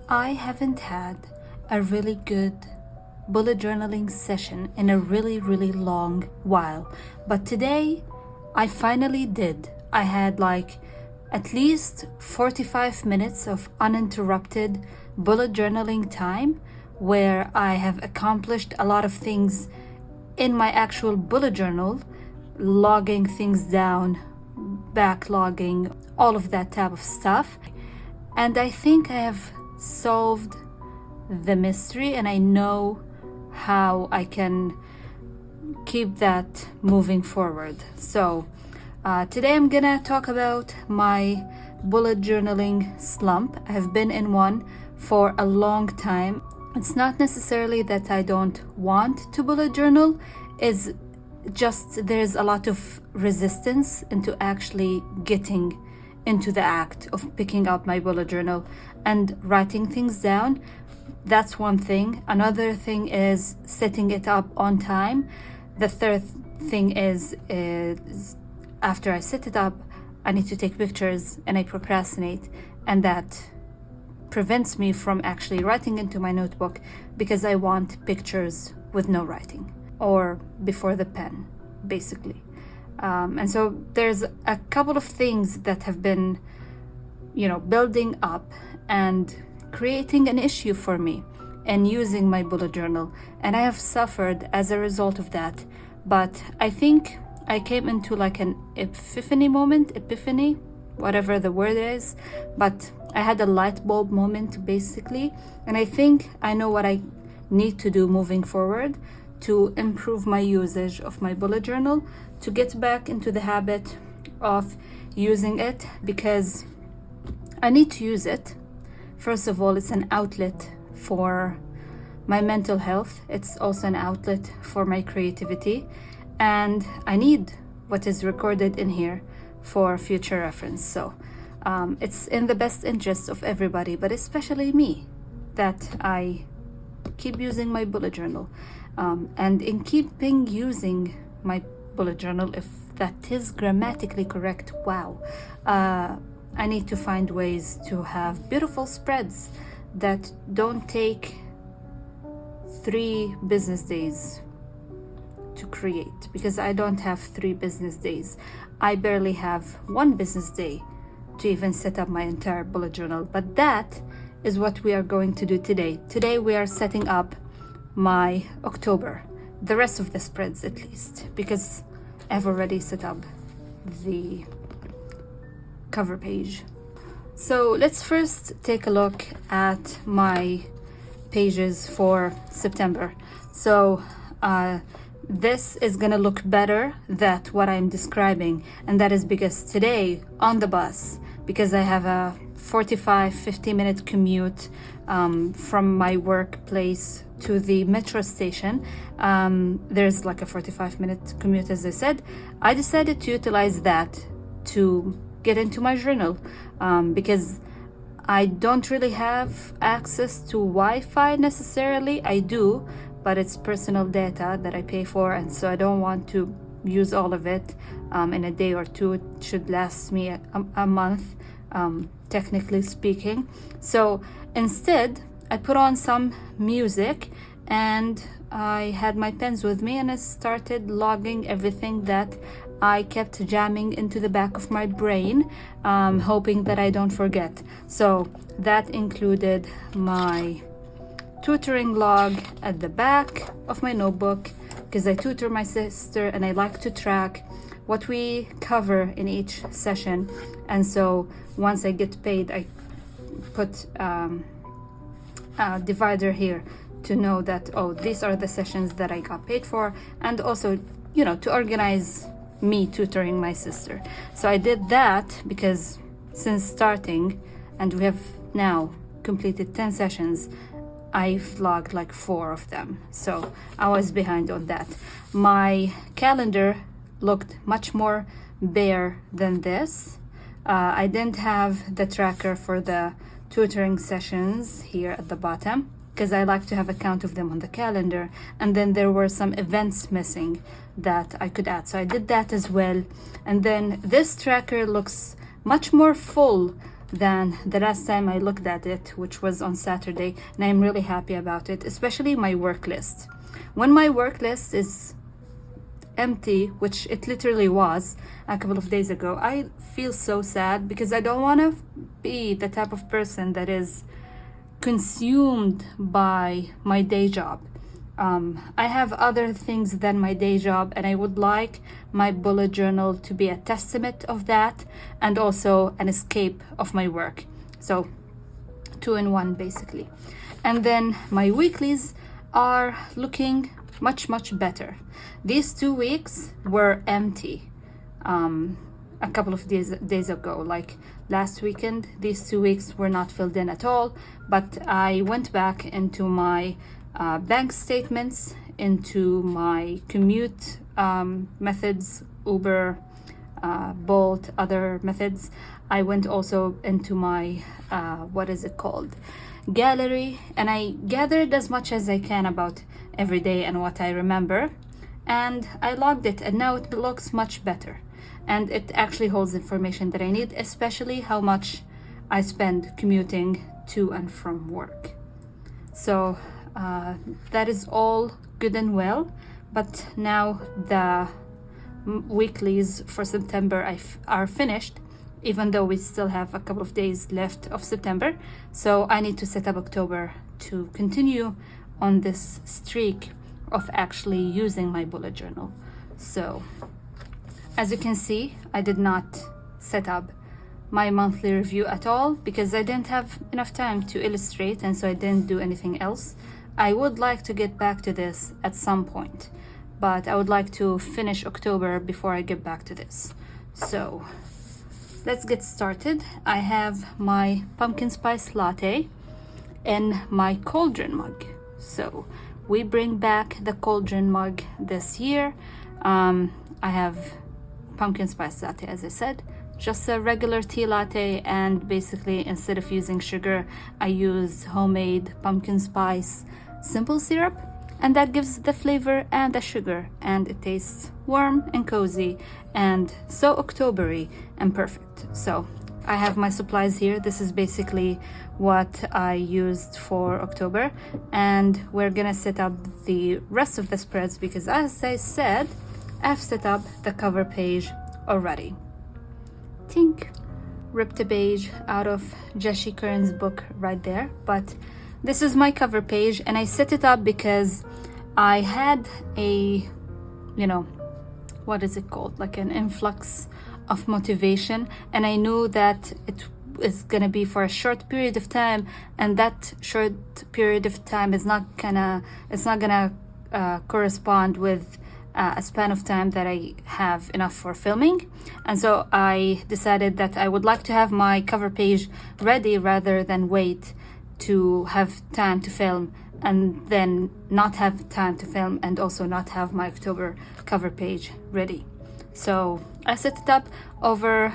I haven't had a really good bullet journaling session in a really long while, but today I finally did. I had like at least 45 minutes of uninterrupted bullet journaling time where I have accomplished a lot of things in my actual bullet journal, logging things down, backlogging, all of that type of stuff. And I think I have solved the mystery, and I know how I can keep that moving forward. So today I'm gonna talk about my bullet journaling slump. I have been in one for a long time. It's not necessarily that I don't want to bullet journal, it's just there's a lot of resistance into actually getting into the act of picking up my bullet journal and writing things down. That's one thing. Another thing is setting it up on time. The third thing is after I set it up, I need to take pictures and I procrastinate, and that prevents me from actually writing into my notebook because I want pictures with no writing or before the pen, basically. And so there's a couple of things that have been, building up and creating an issue for me and using my bullet journal. And I have suffered as a result of that. But I think I came into like an epiphany, whatever the word is. But I had a light bulb moment basically. And I think I know what I need to do moving forward to improve my usage of my bullet journal, to get back into the habit of using it, because I need to use it. First of all, it's an outlet for my mental health. It's also an outlet for my creativity. And I need what is recorded in here for future reference. So it's in the best interest of everybody, but especially me, that I keep using my bullet journal. And in keeping using my bullet journal, if that is grammatically correct, wow, I need to find ways to have beautiful spreads that don't take 3 business days to create, because I don't have 3 business days. I barely have 1 business day to even set up my entire bullet journal. But that is what we are going to do today. Today we are setting up my October, the rest of the spreads at least, because I've already set up the cover page. So let's first take a look at my pages for September. So this is gonna look better than what I'm describing, and that is because today on the bus, because I have a 45-50 minute commute from my workplace to the metro station. There's like a 45-minute commute, as I said. I decided to utilize that to get into my journal because I don't really have access to Wi-Fi necessarily. I do, but it's personal data that I pay for, and so I don't want to use all of it in a day or two. It should last me a month, technically speaking. So instead, I put on some music and I had my pens with me, and I started logging everything that I kept jamming into the back of my brain, hoping that I don't forget. So that included my tutoring log at the back of my notebook, because I tutor my sister and I like to track what we cover in each session. And so once I get paid, I put a divider here to know that, oh, these are the sessions that I got paid for, and also, to organize me tutoring my sister. So I did that because since starting, and we have now completed 10 sessions, I've logged like 4 of them. So I was behind on that. My calendar looked much more bare than this. I didn't have the tracker for the tutoring sessions here at the bottom, because I like to have a count of them on the calendar, and then there were some events missing that I could add, so I did that as well. And then this tracker looks much more full than the last time I looked at it, which was on Saturday, and I'm really happy about it, especially my work list. When my work list is empty, which it literally was a couple of days ago, I feel so sad because I don't want to be the type of person that is consumed by my day job. I have other things than my day job, and I would like my bullet journal to be a testament of that and also an escape of my work. So 2 in 1 basically. And then my weeklies are looking much better. These 2 weeks were empty a couple of days ago, like last weekend. These 2 weeks were not filled in at all, but I went back into my bank statements, into my commute methods, Uber, Bolt, other methods. I went also into my what is it called, gallery, and I gathered as much as I can about every day and what I remember, and I logged it, and now it looks much better, and it actually holds information that I need, especially how much I spend commuting to and from work. So that is all good and well, but now the weeklies for September are finished, even though we still have a couple of days left of September. So I need to set up October to continue on this streak of actually using my bullet journal. So as you can see, I did not set up my monthly review at all because I didn't have enough time to illustrate, and so I didn't do anything else. I would like to get back to this at some point, but I would like to finish October before I get back to this. So let's get started. I have my pumpkin spice latte in my cauldron mug. So we bring back the cauldron mug this year. I have pumpkin spice latte, as I said, just a regular tea latte, and basically instead of using sugar, I use homemade pumpkin spice simple syrup, and that gives the flavor and the sugar, and it tastes warm and cozy and so Octobery and perfect. So I have my supplies here. This is basically what I used for October, and we're gonna set up the rest of the spreads because, as I said, I've set up the cover page already. Tink, ripped a beige out of Jessie Kern's book right there, but this is my cover page, and I set it up because I had a, what is it called, like an influx of motivation, and I knew that it is gonna be for a short period of time, and that short period of time is not gonna correspond with a span of time that I have enough for filming. And so I decided that I would like to have my cover page ready rather than wait to have time to film and then not have time to film and also not have my October cover page ready. So I set it up over,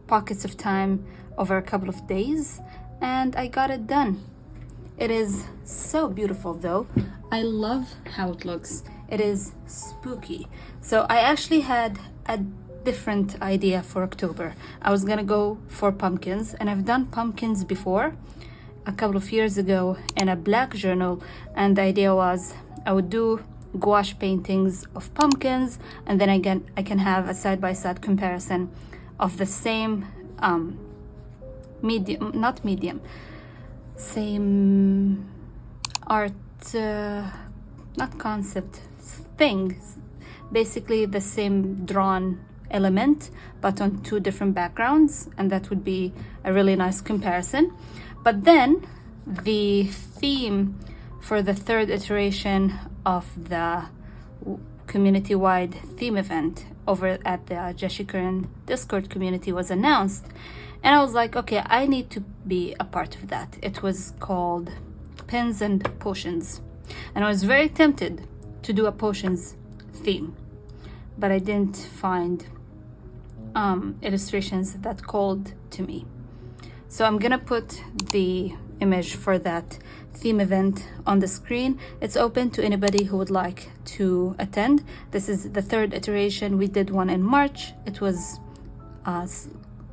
pockets of time over a couple of days, and I got it done. It is so beautiful though. I love how it looks. It is spooky. So I actually had a different idea for October. I was gonna go for pumpkins, and I've done pumpkins before a couple of years ago in a black journal, and the idea was I would do gouache paintings of pumpkins, and then again I can have a side-by-side comparison of the same same art, not concept, things, basically the same drawn element but on two different backgrounds, and that would be a really nice comparison. But then the theme for the third iteration of the community-wide theme event over at the Jessie Kern Discord community was announced, and I was like, okay, I need to be a part of that. It was called Pins and Potions, and I was very tempted to do a potions theme, but I didn't find illustrations that called to me. So I'm gonna put the image for that theme event on the screen. It's open to anybody who would like to attend. This is the third iteration. We did one in March. It was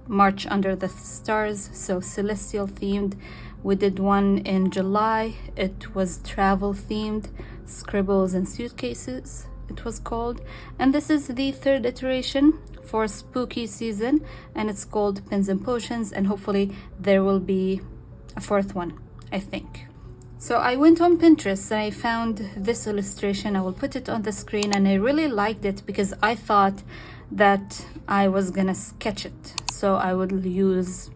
March Under the Stars, so celestial themed. We did one in July. It was travel themed, Scribbles and Suitcases it was called. And this is the third iteration for spooky season, and it's called Pins and Potions, and hopefully there will be a fourth one, I think. So I went on Pinterest and I found this illustration. I will put it on the screen, and I really liked it because I thought that I was gonna sketch it. So I would use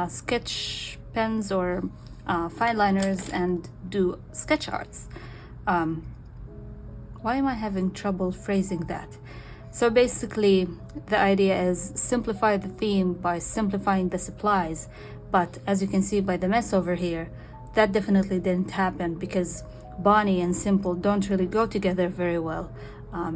sketch pens or fine liners and do sketch arts. Why am I having trouble phrasing that? So basically, the idea is simplify the theme by simplifying the supplies. But as you can see by the mess over here, that definitely didn't happen because Bonnie and simple don't really go together very well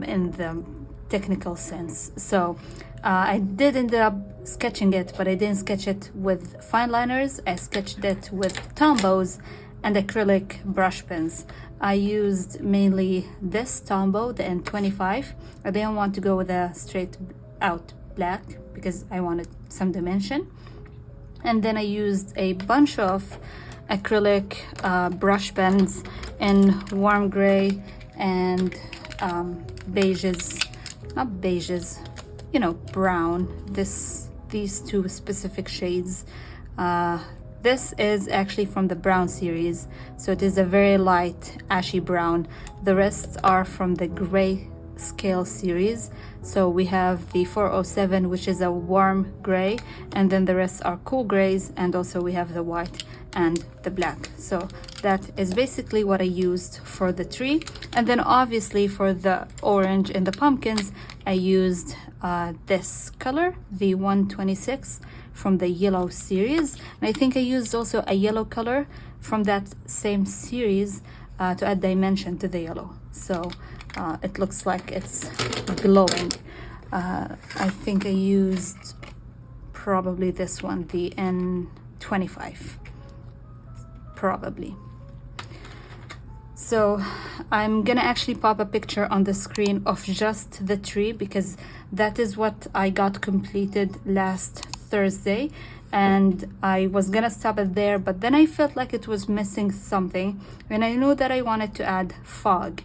in the technical sense. So I did end up sketching it, but I didn't sketch it with fine liners. I sketched it with Tombows and acrylic brush pens. I used mainly this Tombow, the N25. I didn't want to go with a straight out black because I wanted some dimension. And then I used a bunch of acrylic brush pens in warm gray and beiges, not beiges, you know, brown. These two specific shades. This is actually from the brown series, so it is a very light ashy brown. The rest are from the gray scale series. So we have the 407, which is a warm gray, and then the rest are cool grays, and also we have the white and the black. So that is basically what I used for the tree. And then obviously for the orange and the pumpkins, I used this color, the 126 from the yellow series. And I think I used also a yellow color from that same series to add dimension to the yellow. So it looks like it's glowing. I think I used probably this one, the N25, probably. So I'm gonna actually pop a picture on the screen of just the tree because that is what I got completed last Thursday, and I was gonna stop it there, but then I felt like it was missing something, and I knew that I wanted to add fog,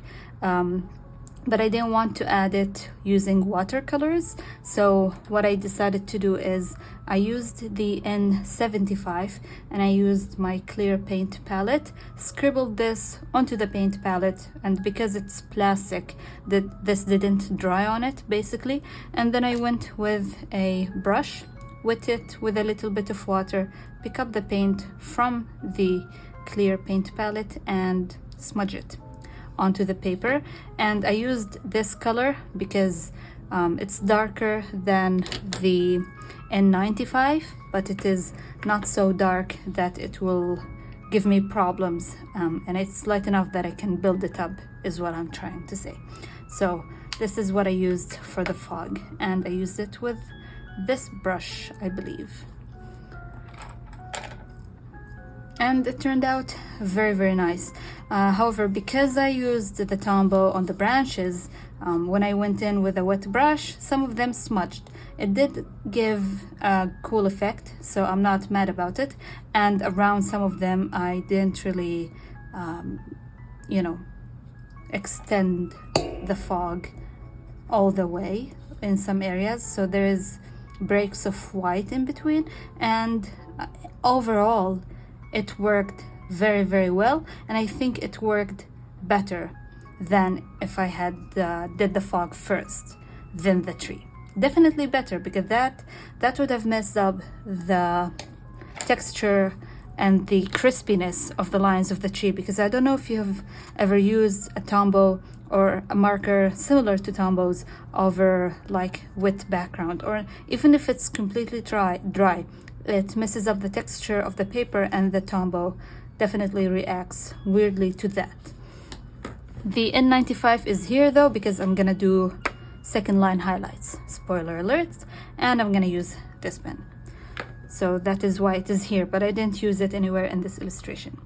but I didn't want to add it using watercolors. So what I decided to do is I used the N75 and I used my clear paint palette, scribbled this onto the paint palette, and because it's plastic, this didn't dry on it basically. And then I went with a brush, wet it with a little bit of water, pick up the paint from the clear paint palette and smudge it onto the paper. And I used this color because it's darker than the N95, but it is not so dark that it will give me problems, and it's light enough that I can build it up, is what I'm trying to say. So this is what I used for the fog, and I used it with this brush, I believe, and it turned out very, very nice. However, because I used the Tombow on the branches, when I went in with a wet brush, some of them smudged. It did give a cool effect, so I'm not mad about it. And around some of them, I didn't really, extend the fog all the way in some areas. So there is breaks of white in between, and overall, it worked very, very well. And I think it worked better than if I had did the fog first, then the tree. Definitely better, because that would have messed up the texture and the crispiness of the lines of the tree, because I don't know if you have ever used a Tombow or a marker similar to Tombow's over like wet background, or even if it's completely dry, it messes up the texture of the paper, and the Tombow definitely reacts weirdly to that. The N95 is here though, because I'm gonna do second line highlights, spoiler alert, and I'm gonna use this pen. So that is why it is here, but I didn't use it anywhere in this illustration.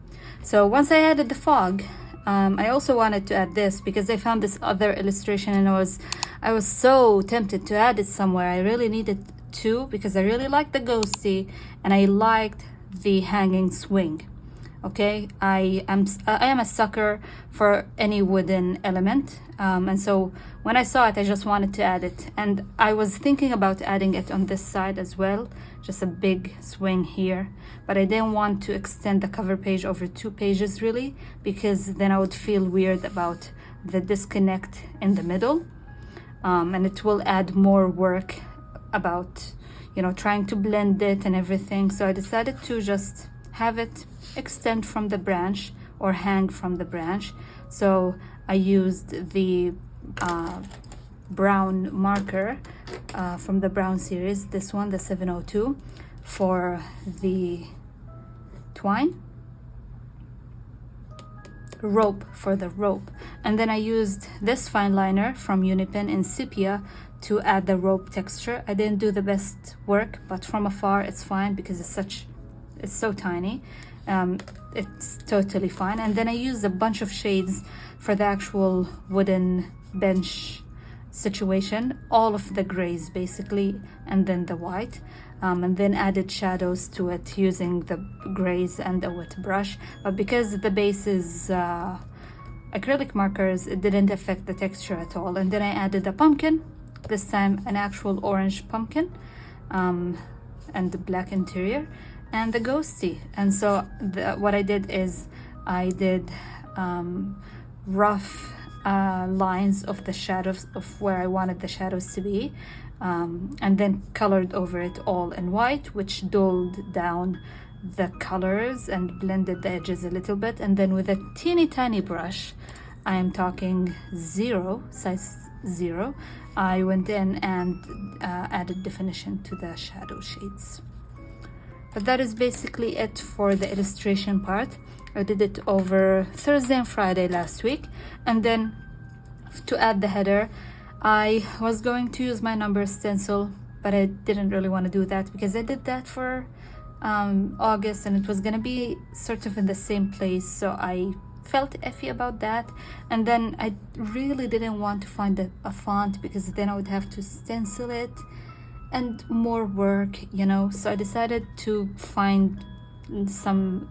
So once I added the fog, I also wanted to add this because I found this other illustration and I was so tempted to add it somewhere. I really needed too, because I really liked the ghosty and I liked the hanging swing. Okay, I am a sucker for any wooden element, and so when I saw it, I just wanted to add it, and I was thinking about adding it on this side as well, just a big swing here, but I didn't want to extend the cover page over 2 pages really, because then I would feel weird about the disconnect in the middle, and it will add more work about, you know, trying to blend it and everything. So I decided to just have it extend from the branch or hang from the branch. So I used the brown marker from the brown series, this one, the 702, for the twine, rope for the rope, and then I used this fine liner from Unipen in sepia to add the rope texture. I didn't do the best work, but from afar it's fine because it's so tiny. It's totally fine. And then I used a bunch of shades for the actual wooden bench situation, all of the grays basically, and then the white, and then added shadows to it using the grays and a wet brush. But because the base is acrylic markers, it didn't affect the texture at all. And then I added a pumpkin, this time an actual orange pumpkin, and the black interior, and the ghosty. And so what I did is I did rough lines of the shadows of where I wanted the shadows to be, and then colored over it all in white, which dulled down the colors and blended the edges a little bit. And then with a teeny tiny brush, I am talking size 0, I went in and added definition to the shadow shades. But that is basically it for the illustration part. I did it over Thursday and Friday last week. And then to add the header, I was going to use my number stencil, but I didn't really want to do that because I did that for August and it was going to be sort of in the same place. So I felt iffy about that. And then I really didn't want to find a font because then I would have to stencil it and more work, you know. So I decided to find some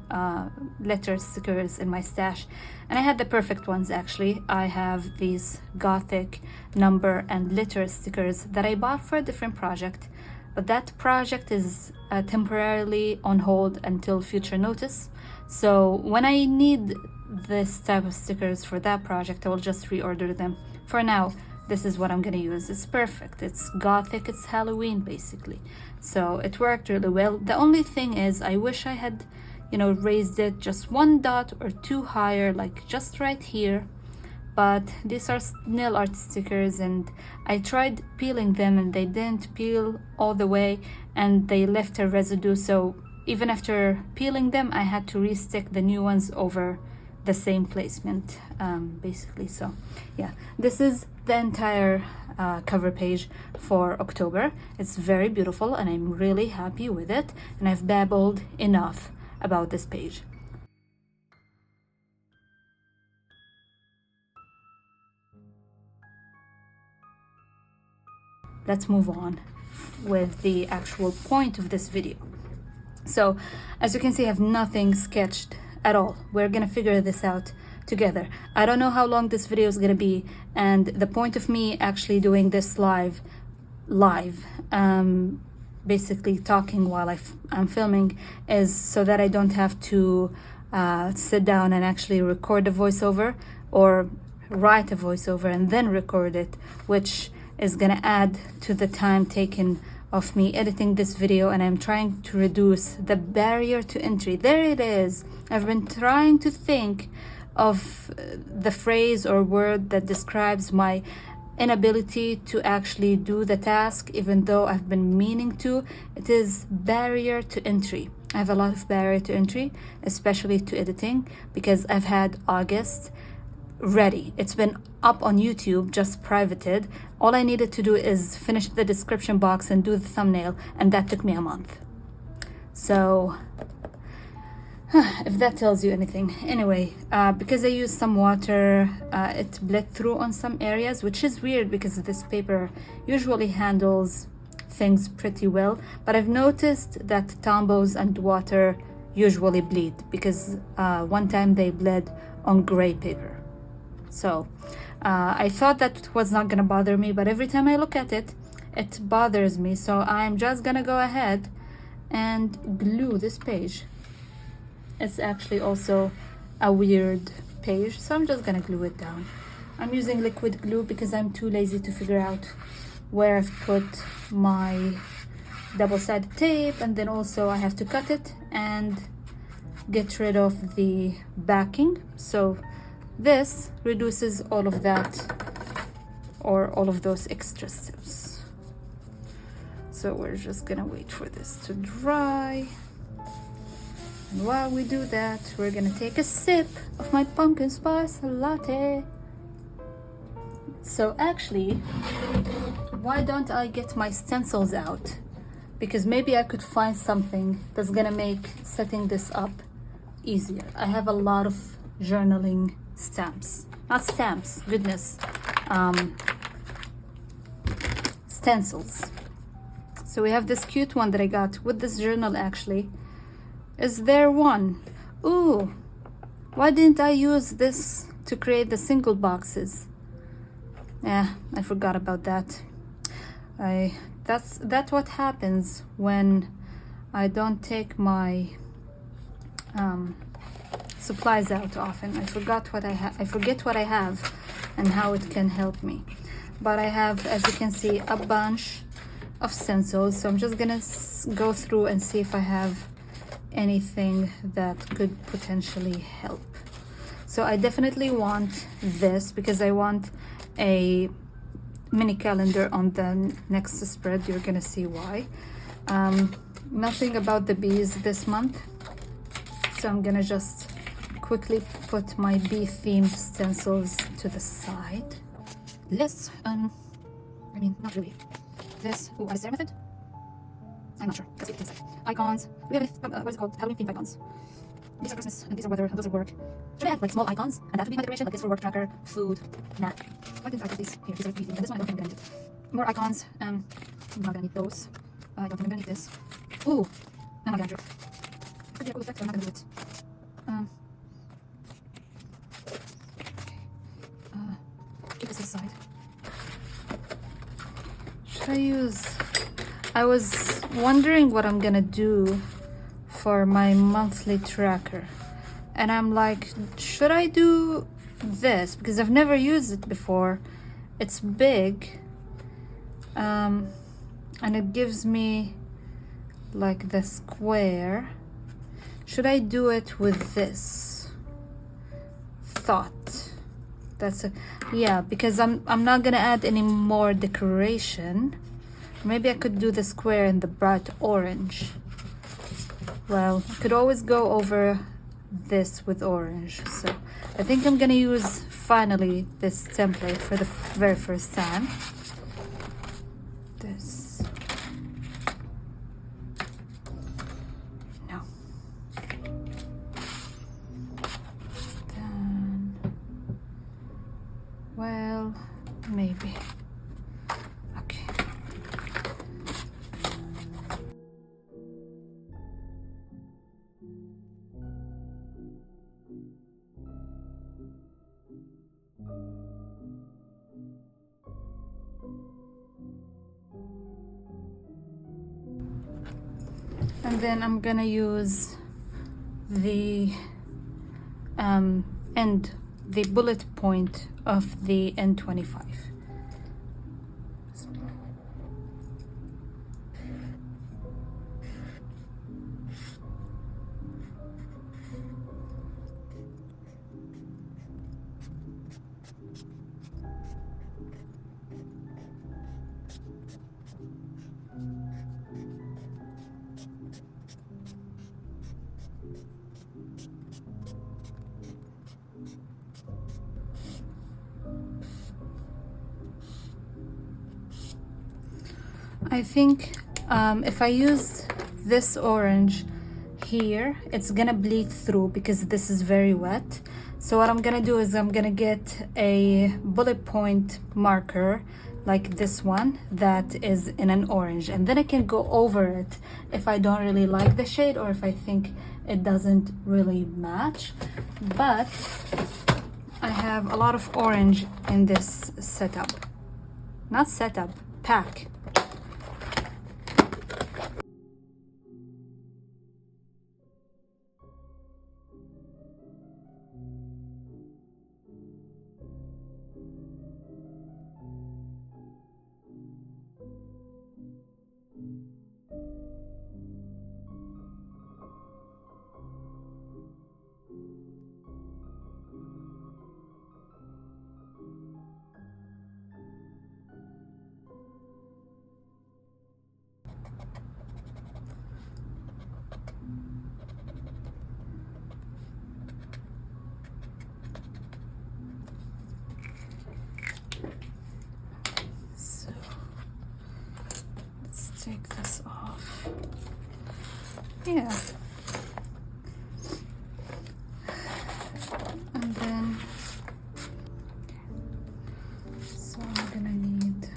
letter stickers in my stash, and I had the perfect ones actually. I have these gothic number and letter stickers that I bought for a different project, but that project is temporarily on hold until future notice. So when I need this type of stickers for that project, I will just reorder them. For now, this is what I'm gonna use. It's perfect. It's gothic, it's Halloween basically. So it worked really well. The only thing is I wish I had, you know, raised it just 1 dot or 2 higher, like just right here. But these are nail art stickers and I tried peeling them and they didn't peel all the way and they left a residue. So even after peeling them, I had to restick the new ones over the same placement, basically. So yeah, this is the entire cover page for October. It's very beautiful and I'm really happy with it, and I've babbled enough about this page. Let's move on with the actual point of this video. So as you can see, I have nothing sketched at all. We're gonna figure this out together. I don't know how long this video is gonna be, and the point of me actually doing this live, basically talking while I'm filming, is so that I don't have to sit down and actually record a voiceover or write a voiceover and then record it, which is gonna add to the time taken of me editing this video. And I'm trying to reduce the barrier to entry. There it is. I've been trying to think of the phrase or word that describes my inability to actually do the task, even though I've been meaning to. It is barrier to entry. I have a lot of barrier to entry, especially to editing, because I've had August ready. It's been up on YouTube, just privated. All I needed to do is finish the description box and do the thumbnail, and that took me a month. So if that tells you anything. Anyway, because I used some water, it bled through on some areas, which is weird because this paper usually handles things pretty well, but I've noticed that Tombows and water usually bleed, because one time they bled on gray paper. So I thought that was not gonna bother me, but every time I look at it, it bothers me. So I'm just gonna go ahead and glue this page. It's actually also a weird page, so I'm just gonna glue it down. I'm using liquid glue because I'm too lazy to figure out where I've put my double-sided tape, and then also I have to cut it and get rid of the backing. So this reduces all of that, or all of those extra steps. So we're just gonna wait for this to dry. And while we do that, we're gonna take a sip of my pumpkin spice latte. So actually, why don't I get my stencils out? Because maybe I could find something that's gonna make setting this up easier. I have a lot of journaling stamps. Not stamps, goodness. Stencils. So we have this cute one that I got with this journal actually. Is there one? Ooh, why didn't I use this to create the single boxes? Yeah, I forgot about that. That's what happens when I don't take my supplies out often. I forget what I have and how it can help me. But I have, as you can see, a bunch of stencils. So I'm just gonna go through and see if I have anything that could potentially help. So I definitely want this because I want a mini calendar on the next spread. You're gonna see why. Nothing about the bees this month, so I'm gonna just quickly put my bee themed stencils to the side. This I mean, not really. This, what is their method? I'm not sure. Let's see what it is. Icons. We have what is it called? Halloween themed icons. These are Christmas and these are weather and those are work. Should I add like small icons? And that would be my decoration, like this for work tracker, food, nah. Why didn't I put these? Here, these are three themed. This one I don't think I'm gonna need it. More icons. I'm not gonna need those. I don't think I'm gonna need this. Ooh, I'm not gonna do it. Could be a cool effect, but I'm not gonna do it. Okay. Keep this aside. Should I use? I was wondering what I'm gonna do for my monthly tracker, and I'm like, should I do this? Because I've never used it before. It's big, and it gives me like the square. Should I do it with this? Thought. That's a yeah, because I'm not gonna add any more decoration. Maybe I could do the square in the bright orange. Well, I could always go over this with orange. So I think I'm gonna use finally this template for the very first time. This. No. Then, well, maybe. Okay. And then I'm gonna use the the bullet point of the N25. I think if I use this orange here, it's gonna bleed through because this is very wet. So what I'm gonna do is I'm gonna get a bullet point marker like this one that is in an orange, and then I can go over it if I don't really like the shade or if I think it doesn't really match. But I have a lot of orange in this setup, not setup, pack. Take this off. Yeah. And then, so I'm gonna need this.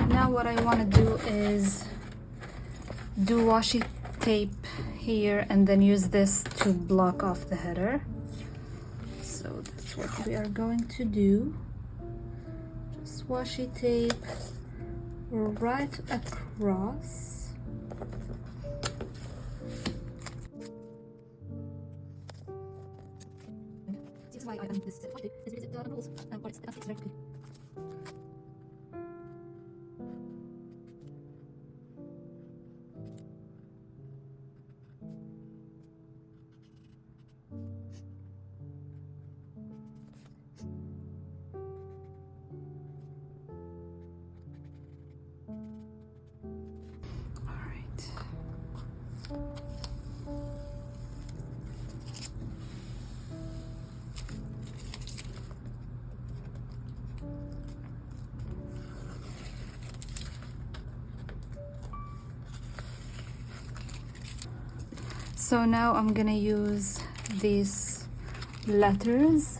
Now what I want to do is do washi tape here and then use this to block off the header. So that's what we are going to do. Just washi tape right across. This is why I am this washi tape is with the rules or it's directly. So now I'm gonna use these letters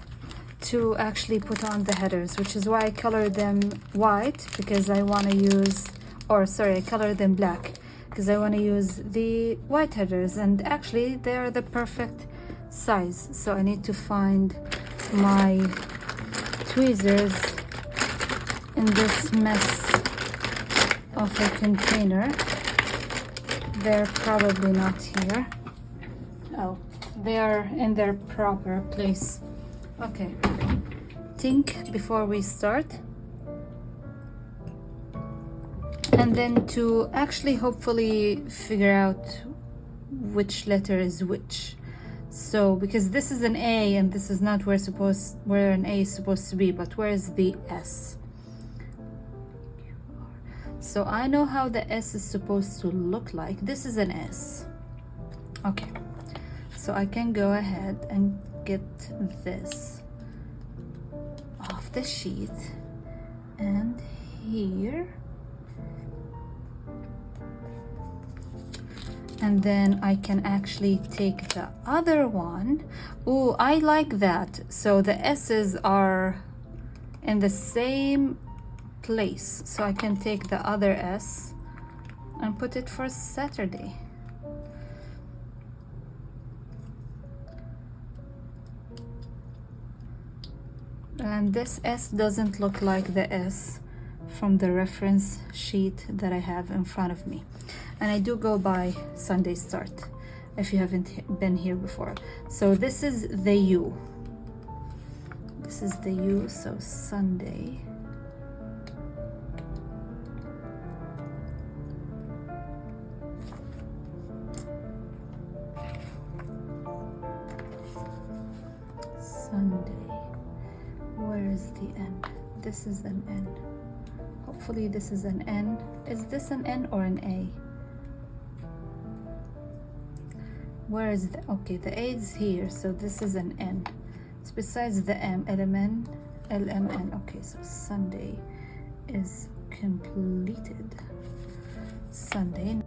to actually put on the headers, which is why I color them white, because I want to use, or sorry, I color them black because I want to use the white headers, and actually they are the perfect size. So I need to find my tweezers in this mess of a container. They're probably not here. Oh, they are in their proper place. Okay, think before we start. And then to actually hopefully figure out which letter is which. So because this is an A and this is not where an A is supposed to be, but where is the S? So I know how the S is supposed to look like. This is an S. Okay, so I can go ahead and get this off the sheet and here, and then I can actually take the other one. Oh, I like that. So the S's are in the same place, so I can take the other S and put it for Saturday. And this S doesn't look like the S from the reference sheet that I have in front of me. And I do go by Sunday start. if you haven't been here before. So this is the U. This is the U, so Sunday. Sunday. Where is the N? This is an N. Hopefully this is an N. Is this an N or an A? Where is the, okay, the A is here, so this is an N. It's besides the M, LMN, LMN. Okay, so Sunday is completed. Sunday.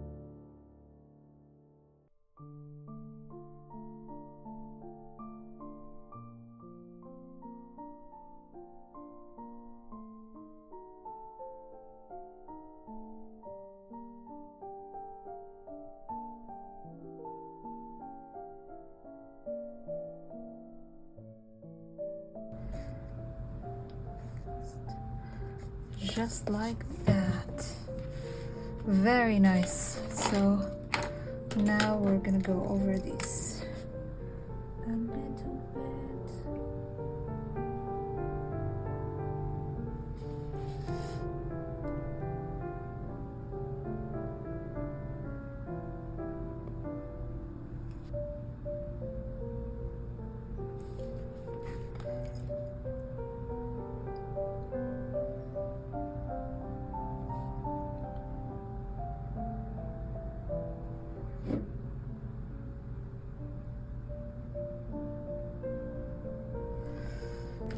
Just like that. Very nice. So now we're gonna go over these a little bit.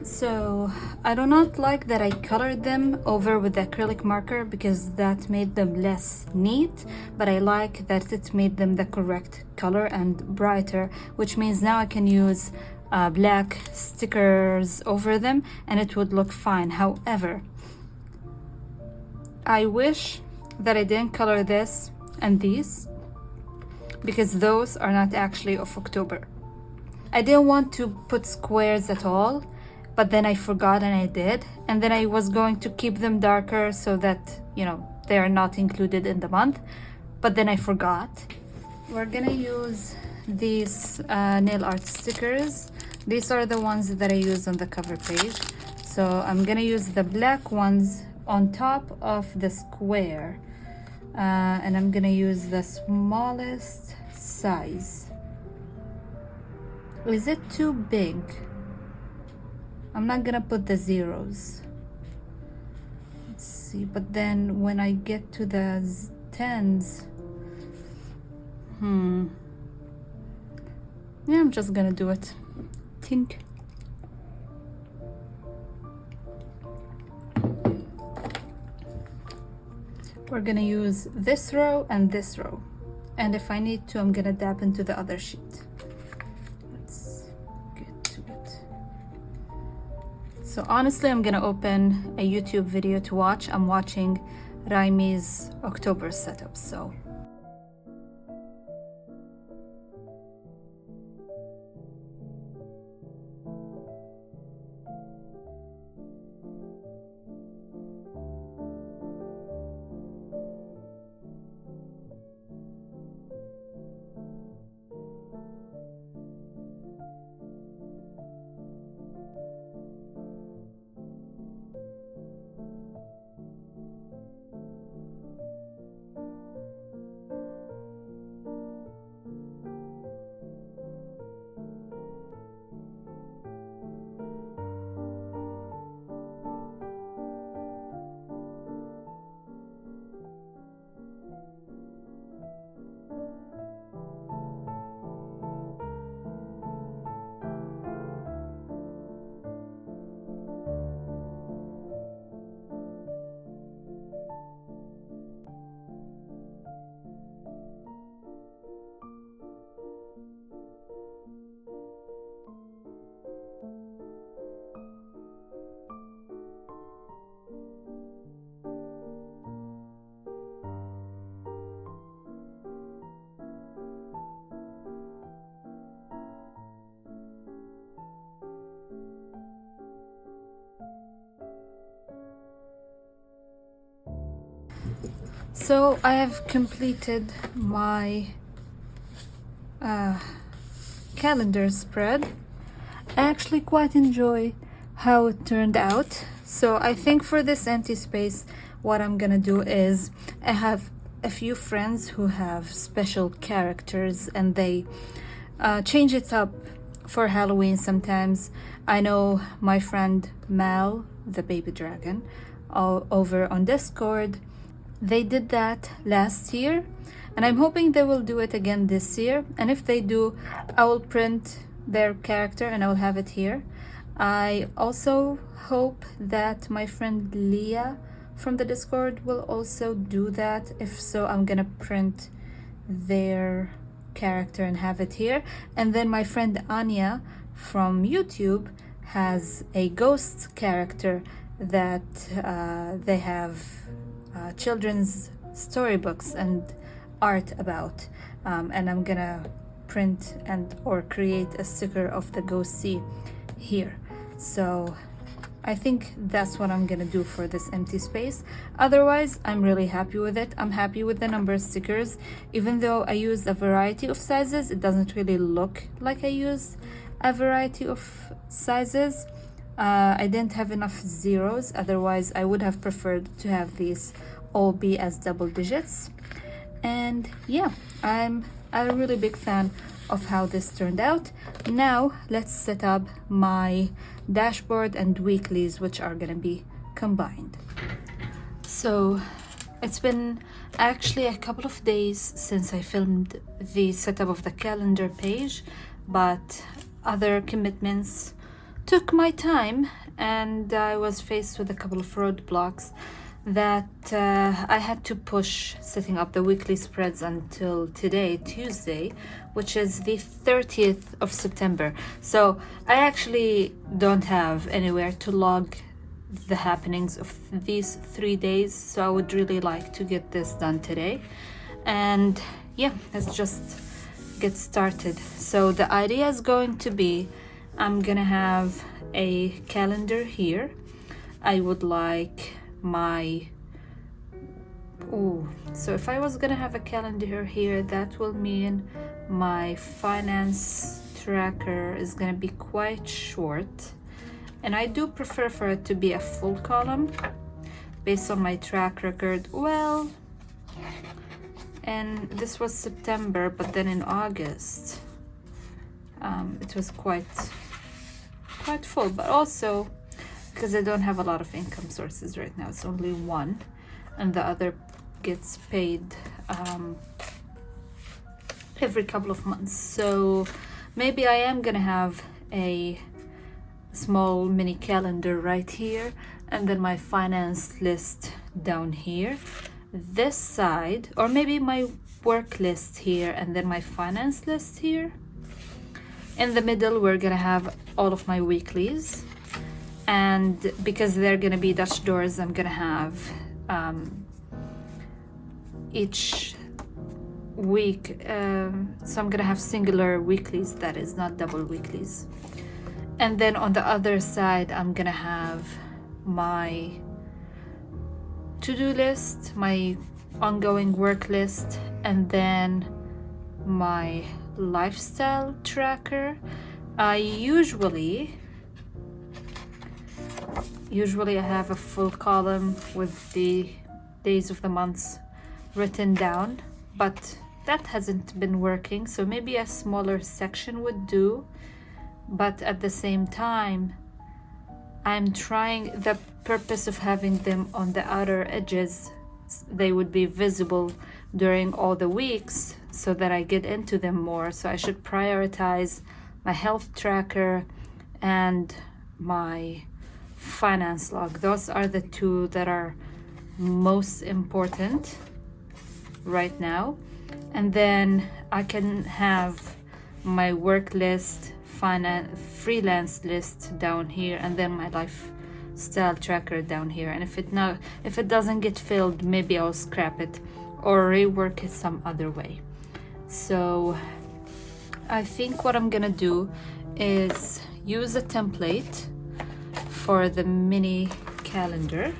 So I do not like that I colored them over with the acrylic marker because that made them less neat, but I like that it made them the correct color and brighter, which means now I can use black stickers over them and it would look fine. However, I wish that I didn't color this and these because those are not actually of October. I didn't want to put squares at all, but then I forgot and I did. And then I was going to keep them darker so that, you know, they are not included in the month. But then I forgot. We're gonna use these nail art stickers. These are the ones that I use on the cover page. So I'm gonna use the black ones on top of the square. And I'm gonna use the smallest size. Is it too big? I'm not gonna put the zeros. Let's see, but then when I get to the tens, yeah, I'm just gonna do it. Tink. We're gonna use this row and this row. And if I need to, I'm gonna dab into the other sheet. So honestly, I'm gonna open a YouTube video to watch. I'm watching Raimi's October setup, so. So I have completed my calendar spread. I actually quite enjoy how it turned out. So I think for this empty space, what I'm gonna do is I have a few friends who have special characters and they change it up for Halloween sometimes. I know my friend Mal, the baby dragon, over on Discord, they did that last year, and I'm hoping they will do it again this year. And if they do, I will print their character and I will have it here. I also hope that my friend Leah from the Discord will also do that. If so, I'm gonna print their character and have it here. And then my friend Anya from YouTube has a ghost character that they have children's storybooks and art about, and I'm gonna print and or create a sticker of the ghostie here. So I think that's what I'm gonna do for this empty space. Otherwise, I'm really happy with it. I'm happy with the number of stickers. Even though I used a variety of sizes, it doesn't really look like I used a variety of sizes. I didn't have enough zeros, otherwise I would have preferred to have these all be as double digits. And yeah, I'm a really big fan of how this turned out. Now let's set up my dashboard and weeklies, which are gonna be combined. So it's been actually a couple of days since I filmed the setup of the calendar page, but other commitments took my time and I was faced with a couple of roadblocks that I had to push setting up the weekly spreads until today, Tuesday, which is the 30th of September. So I actually don't have anywhere to log the happenings of these 3 days, so I would really like to get this done today. And yeah, let's just get started. So the idea is going to be, I'm gonna have a calendar here. I would like my so if I was gonna have a calendar here, that will mean my finance tracker is gonna be quite short, and I do prefer for it to be a full column based on my track record. Well, and this was September, but then in August it was quite full, but also because I don't have a lot of income sources right now. It's only one, and the other gets paid every couple of months. So maybe I am gonna have a small mini calendar right here, and then my finance list down here, this side, or maybe my work list here, and then my finance list here. In the middle, we're gonna have all of my weeklies, and because they're gonna be Dutch doors, I'm gonna have each week, so I'm gonna have singular weeklies, that is not double weeklies. And then on the other side, I'm gonna have my to-do list, my ongoing work list, and then my lifestyle tracker. I usually I have a full column with the days of the months written down, but that hasn't been working, so maybe a smaller section would do. But at the same time, I'm trying, the purpose of having them on the outer edges, they would be visible during all the weeks so that I get into them more. So I should prioritize my health tracker and my finance log. Those are the two that are most important right now. And then I can have my work list, freelance list down here, and then my lifestyle tracker down here. And if it doesn't get filled, maybe I'll scrap it or rework it some other way. So I think what I'm gonna do is use a template for the mini calendar,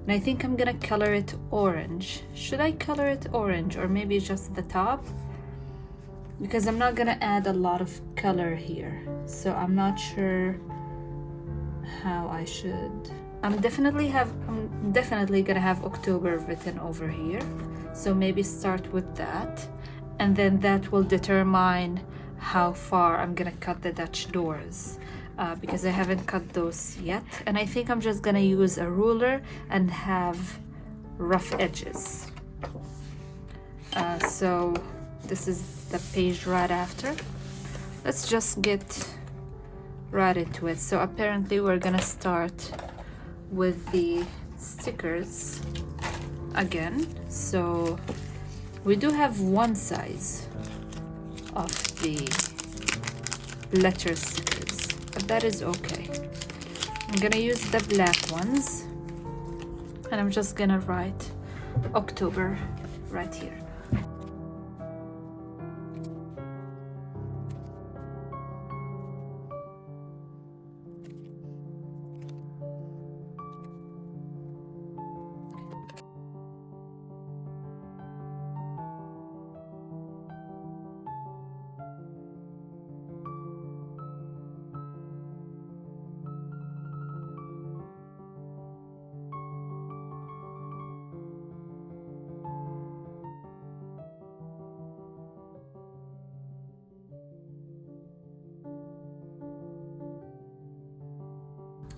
and I think I'm gonna color it orange. Should I color it orange, or maybe just the top? because I'm not gonna add a lot of color here, so I'm not sure how I should. I'm definitely gonna have October written over here, so maybe start with that, and then that will determine how far I'm gonna cut the Dutch doors, because I haven't cut those yet, and I think I'm just gonna use a ruler and have rough edges. So this is the page right after. Let's just get right into it. So apparently we're gonna start with the stickers again. So we do have one size of the letter stickers, but that is okay. I'm gonna use the black ones, and I'm just gonna write October right here.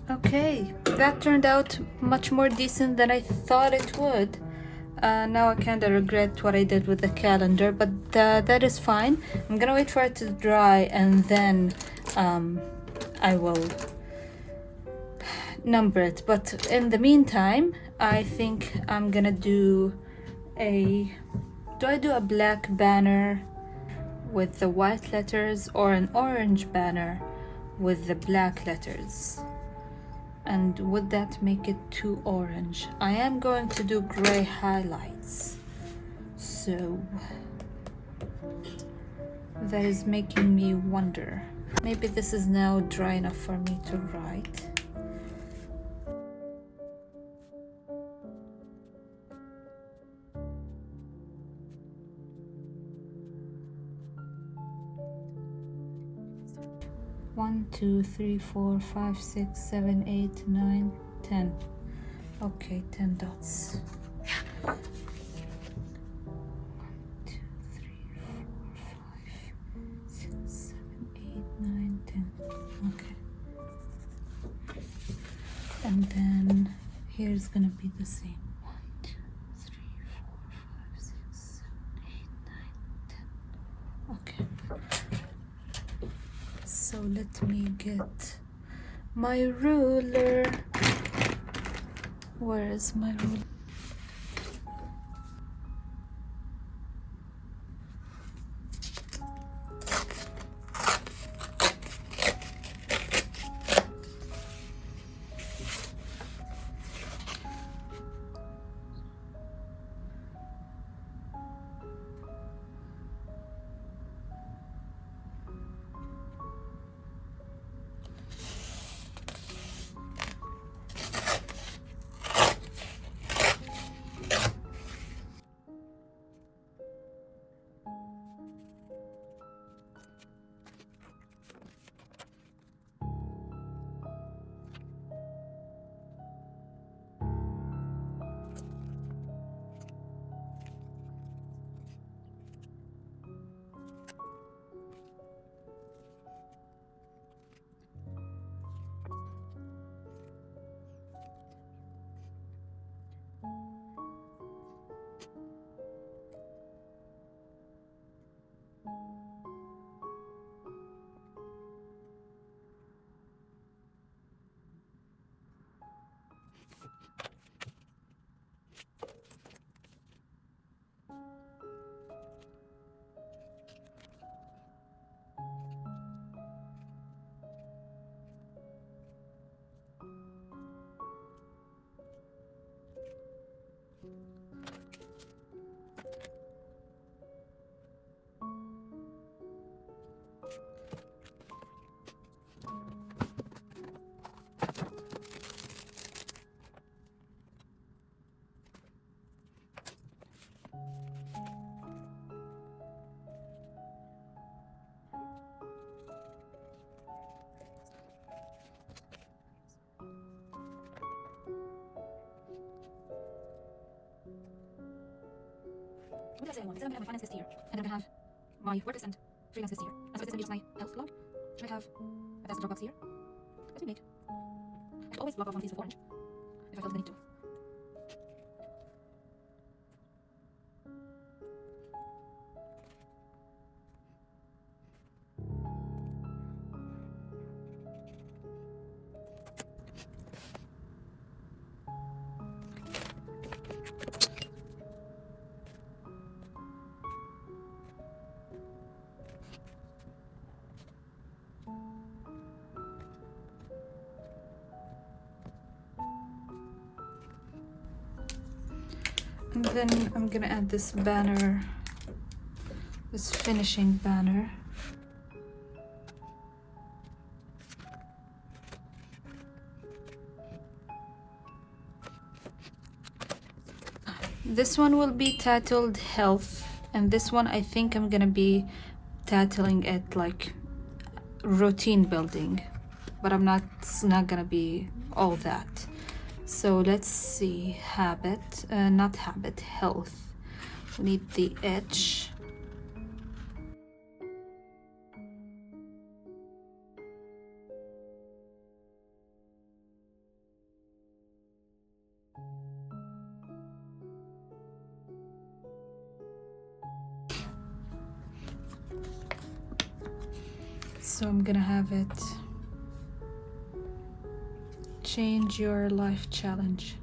Okay, that turned out much more decent than I thought it would. Now I kind of regret what I did with the calendar, but that is fine. I'm gonna wait for it to dry, and then I will number it. But in the meantime, I think I'm gonna do I do a black banner with the white letters, or an orange banner with the black letters? And would that make it too orange? I am going to do gray highlights, so that is making me wonder. Maybe this is now dry enough for me to write. One, two, three, four, five, six, 7, 8, 9, 10. Okay, 10 dots. 1, 2, 3, 4, 5, 6, 7, 8, 9, 10. Okay. And then here's gonna be the same. 1, 2, 3, 4, 5, 6, 7, 8, 9, 10. Okay. So let me get my ruler. Where is my ruler? What did I say I wanted? I said I'm gonna have my finance list here, and I'm gonna have my work list and freelance list here. And so this is gonna be just my health log. Should I have a desk Dropbox here? Let me make. I could always block off one of these with orange if I felt the need to. And then I'm gonna add this banner, this finishing banner. This one will be titled Health, and this one I think I'm gonna be titling it like routine building, but it's not gonna be all that. So let's see, habit, not habit, health. We need the edge. So I'm gonna have it change your life challenge.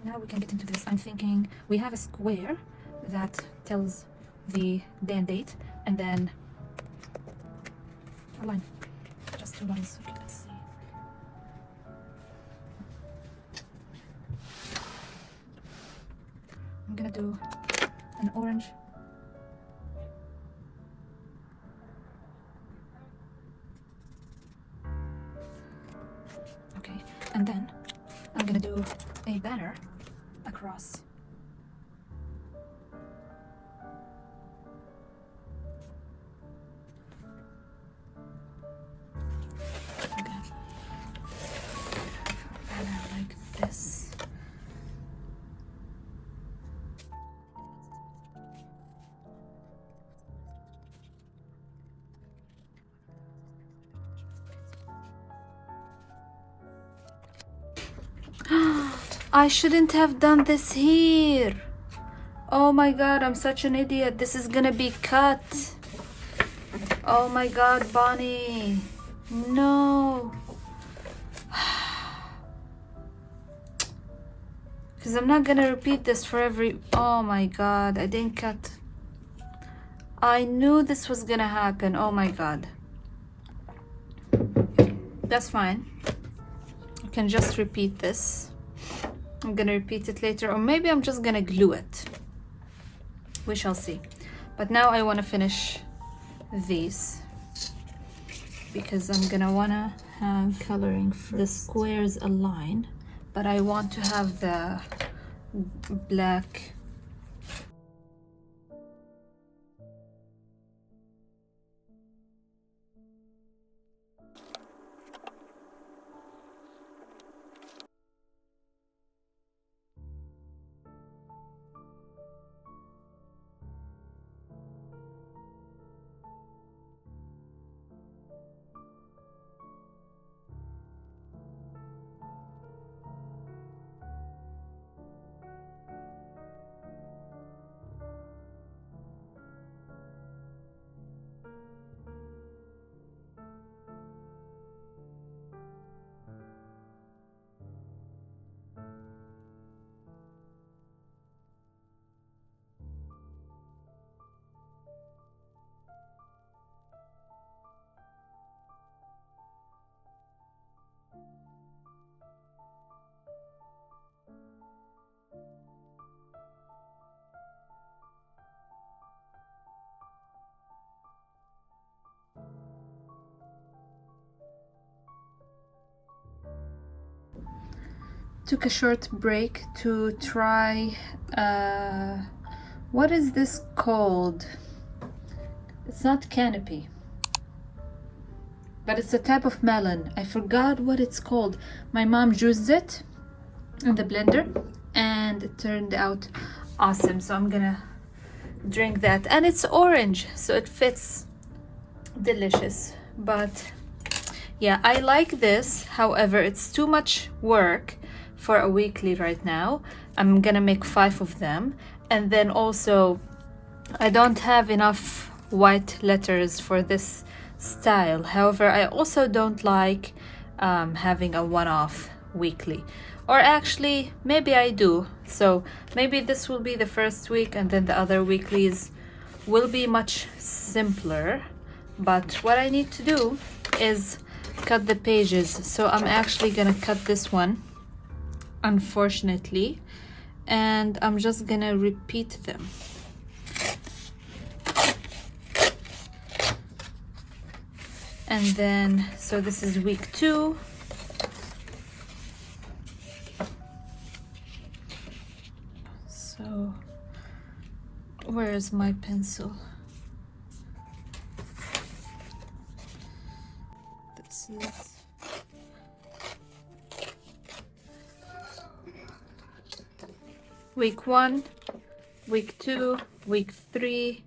Now we can get into this. I'm thinking we have a square that tells the day and date, and then a line, just 2 lines. Okay, let's see. I'm gonna do an orange. Okay, and then I'm gonna do a banner across. Okay. Banner like this. I shouldn't have done this here. Oh my god, I'm such an idiot. This is gonna be cut. Oh my god, Bonnie. No. Because I'm not gonna repeat this for every... Oh my god, I didn't cut. I knew this was gonna happen. Oh my god. That's fine. I can just repeat this. I'm gonna repeat it later, or maybe I'm just gonna glue it. We shall see. But now I want to finish these because I'm gonna wanna have coloring first. The squares align, but I want to have the black. took a short break to try, what is this called? It's not canopy, but it's a type of melon. I forgot what it's called. My mom juiced it in the blender and it turned out awesome. So I'm gonna drink that, and it's orange, so it fits delicious. But yeah, I like this. However, it's too much work for a weekly right now. I'm gonna make 5 of them, and then also I don't have enough white letters for this style. However, I also don't like having a one-off weekly, or actually maybe I do. So maybe this will be the first week, and then the other weeklies will be much simpler. But what I need to do is cut the pages. So I'm actually gonna cut this one, unfortunately, and I'm just gonna repeat them. And then, so this is week 2. So where is my pencil? This is week 1, week 2, week 3,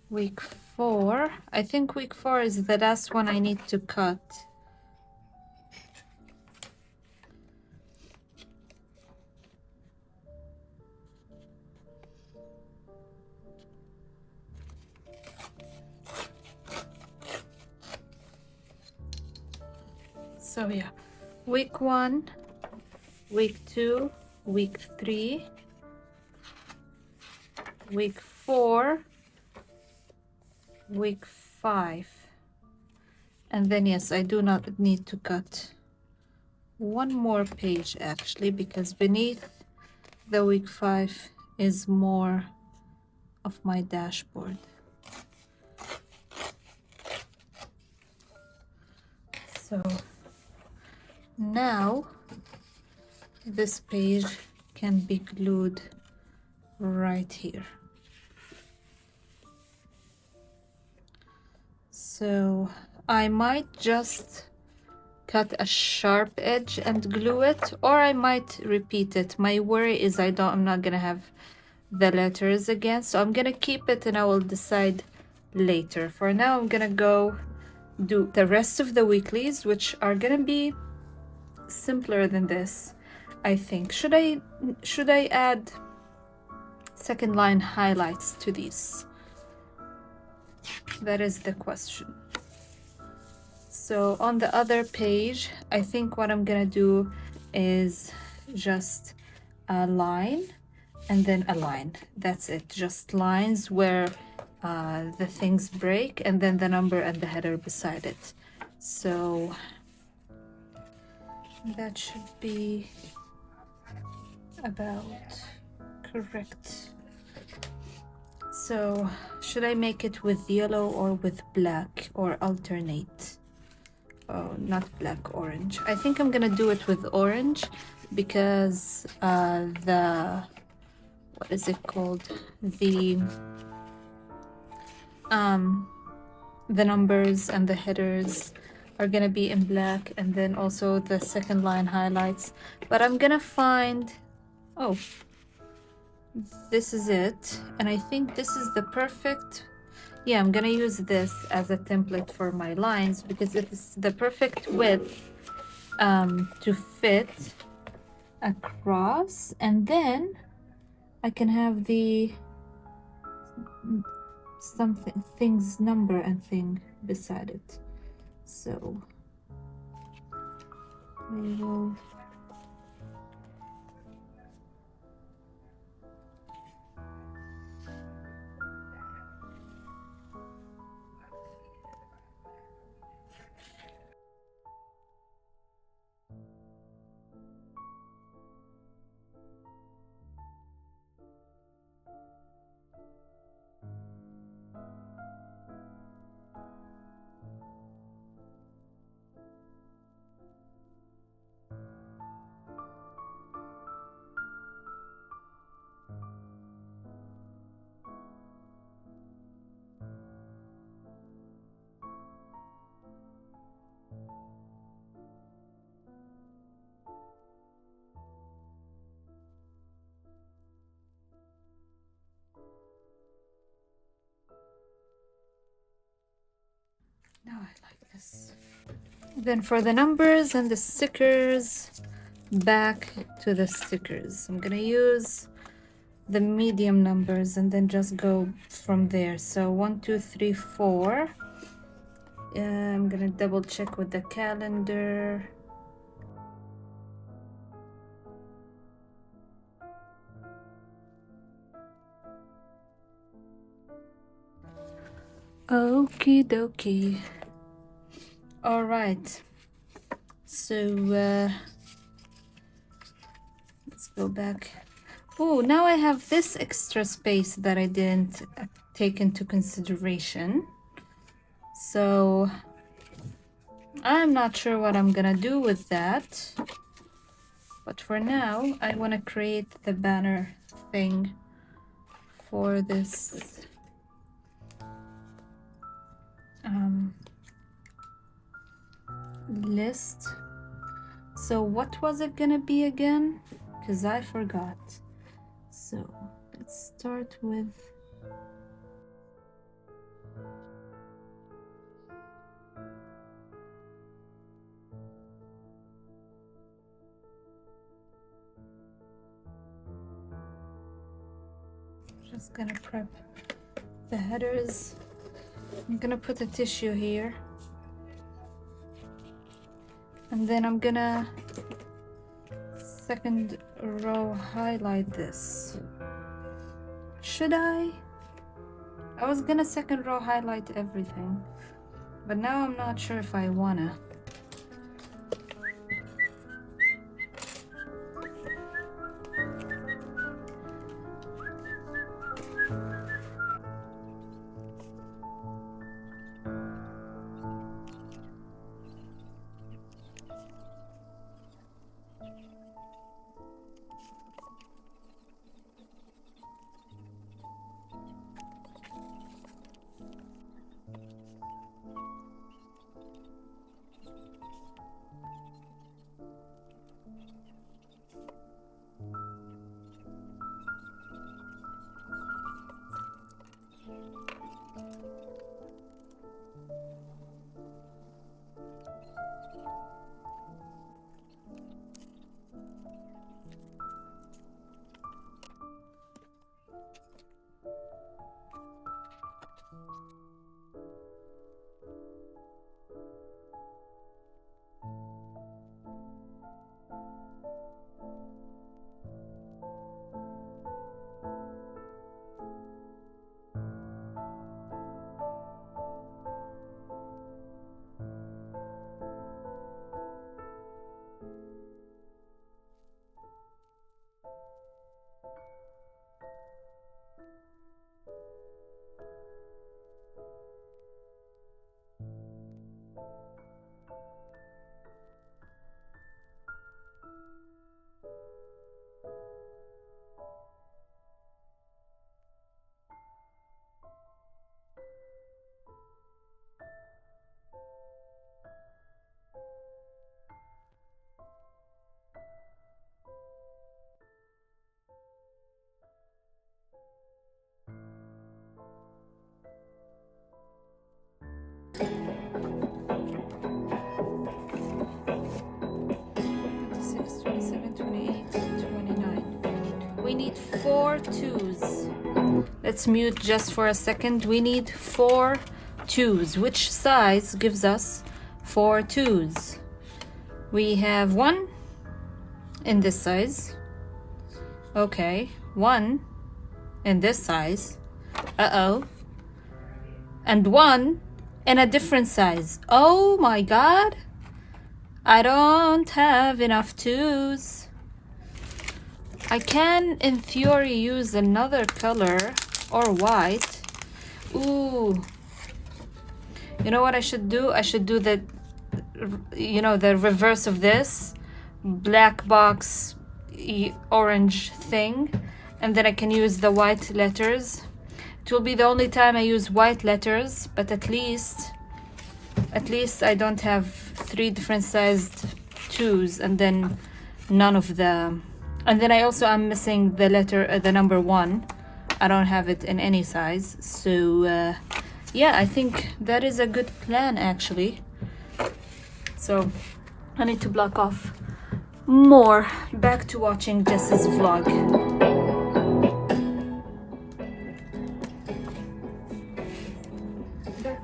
week 4. I think week 4 is the last one I need to cut. So yeah, week 1, week 2, week 3, week 4, week 5. And then yes, I do not need to cut one more page actually, because beneath the week 5 is more of my dashboard. So now this page can be glued right here. So I might just cut a sharp edge and glue it, or I might repeat it. My worry is I'm not gonna have the letters again, so I'm gonna keep it and I will decide later. For now, I'm gonna go do the rest of the weeklies, which are gonna be simpler than this, I think. Should I add second line highlights to these? That is the question. So on the other page, I think what I'm gonna do is just a line and then a line. That's it, just lines where the things break, and then the number and the header beside it. So that should be about correct. So should I make it with yellow or with black, or alternate? Oh, not black, orange. I think I'm gonna do it with orange, because what is it called? The numbers and the headers are gonna be in black, and then also the second line highlights. But I'm gonna find, oh, this is it, and I think this is the perfect, yeah, I'm gonna use this as a template for my lines, because it's the perfect width to fit across, and then I can have the something, things, number and thing beside it. So we will Now I like this. Then for the numbers and the stickers, back to the stickers. I'm gonna use the medium numbers and then just go from there. So 1, 2, 3, 4. I'm gonna double check with the calendar. Okie dokie. All right. So let's go back. Oh, now I have this extra space that I didn't take into consideration. So I'm not sure what I'm gonna do with that. But for now, I want to create the banner thing for this list. So what was it gonna be again? Because I forgot. So let's start with just gonna prep the headers. I'm gonna put a tissue here, and then I'm gonna second row highlight this. Should I? I was gonna second row highlight everything, but now I'm not sure if I wanna. We need 4 twos. Let's mute just for a second. We need 4 twos. Which size gives us 4 twos? We have 1 in this size. Okay, 1 in this size. Uh-oh. And 1 in a different size. Oh my God. I don't have enough twos. I can, in theory, use another color or white. Ooh. You know what I should do? I should do the, the reverse of this. Black box, orange thing. And then I can use the white letters. It will be the only time I use white letters, but at least I don't have 3 different sized twos and then none of the... And then I also am missing the letter, the number 1. I don't have it in any size. So, yeah, I think that is a good plan actually. So I need to block off more. Back to watching Jess's vlog.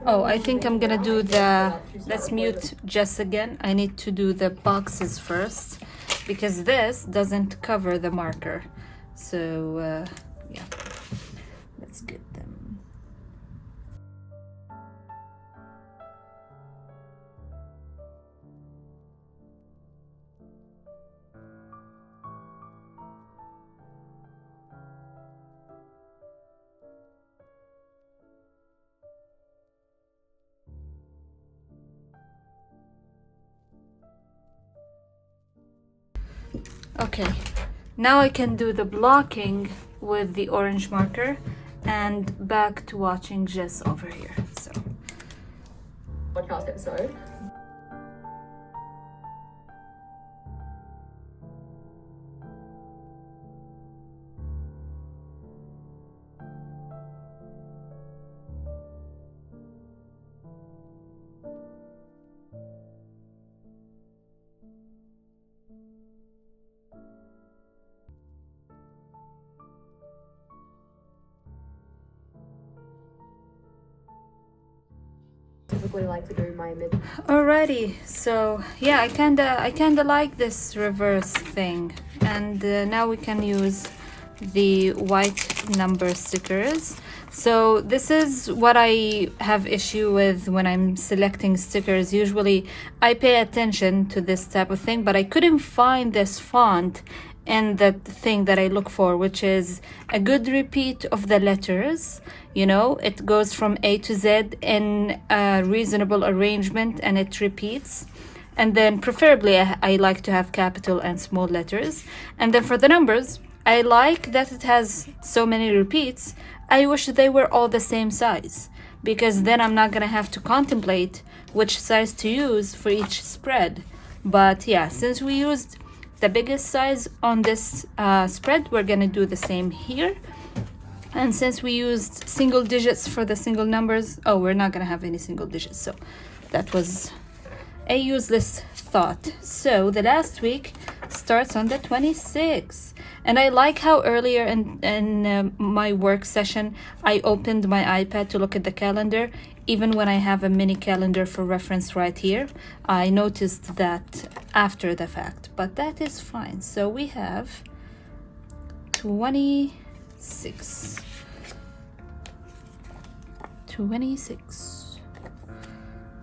Oh, I think I'm gonna do the, let's mute Jess again. I need to do the boxes first because this doesn't cover the marker. So yeah, let's get them. Okay, now I can do the blocking with the orange marker and back to watching Jess over here. So podcast episode. Typically like to do my mid. alrighty, so yeah, I kinda like this reverse thing, and now we can use the white number stickers. So this is what I have issue with when I'm selecting stickers. Usually I pay attention to this type of thing, but I couldn't find this font and the thing that I look for, which is a good repeat of the letters. You know, it goes from A to Z in a reasonable arrangement and it repeats. And then preferably I like to have capital and small letters. And then for the numbers, I like that it has so many repeats. I wish they were all the same size, because then I'm not gonna have to contemplate which size to use for each spread. But yeah, since we used the biggest size on this spread, we're gonna do the same here. And since we used single digits for the single numbers, oh, we're not gonna have any single digits, so that was a useless thought. So the last week starts on the 26th, and I like how earlier in my work session I opened my iPad to look at the calendar, even when I have a mini calendar for reference right here. I noticed that after the fact, but that is fine. So we have 26.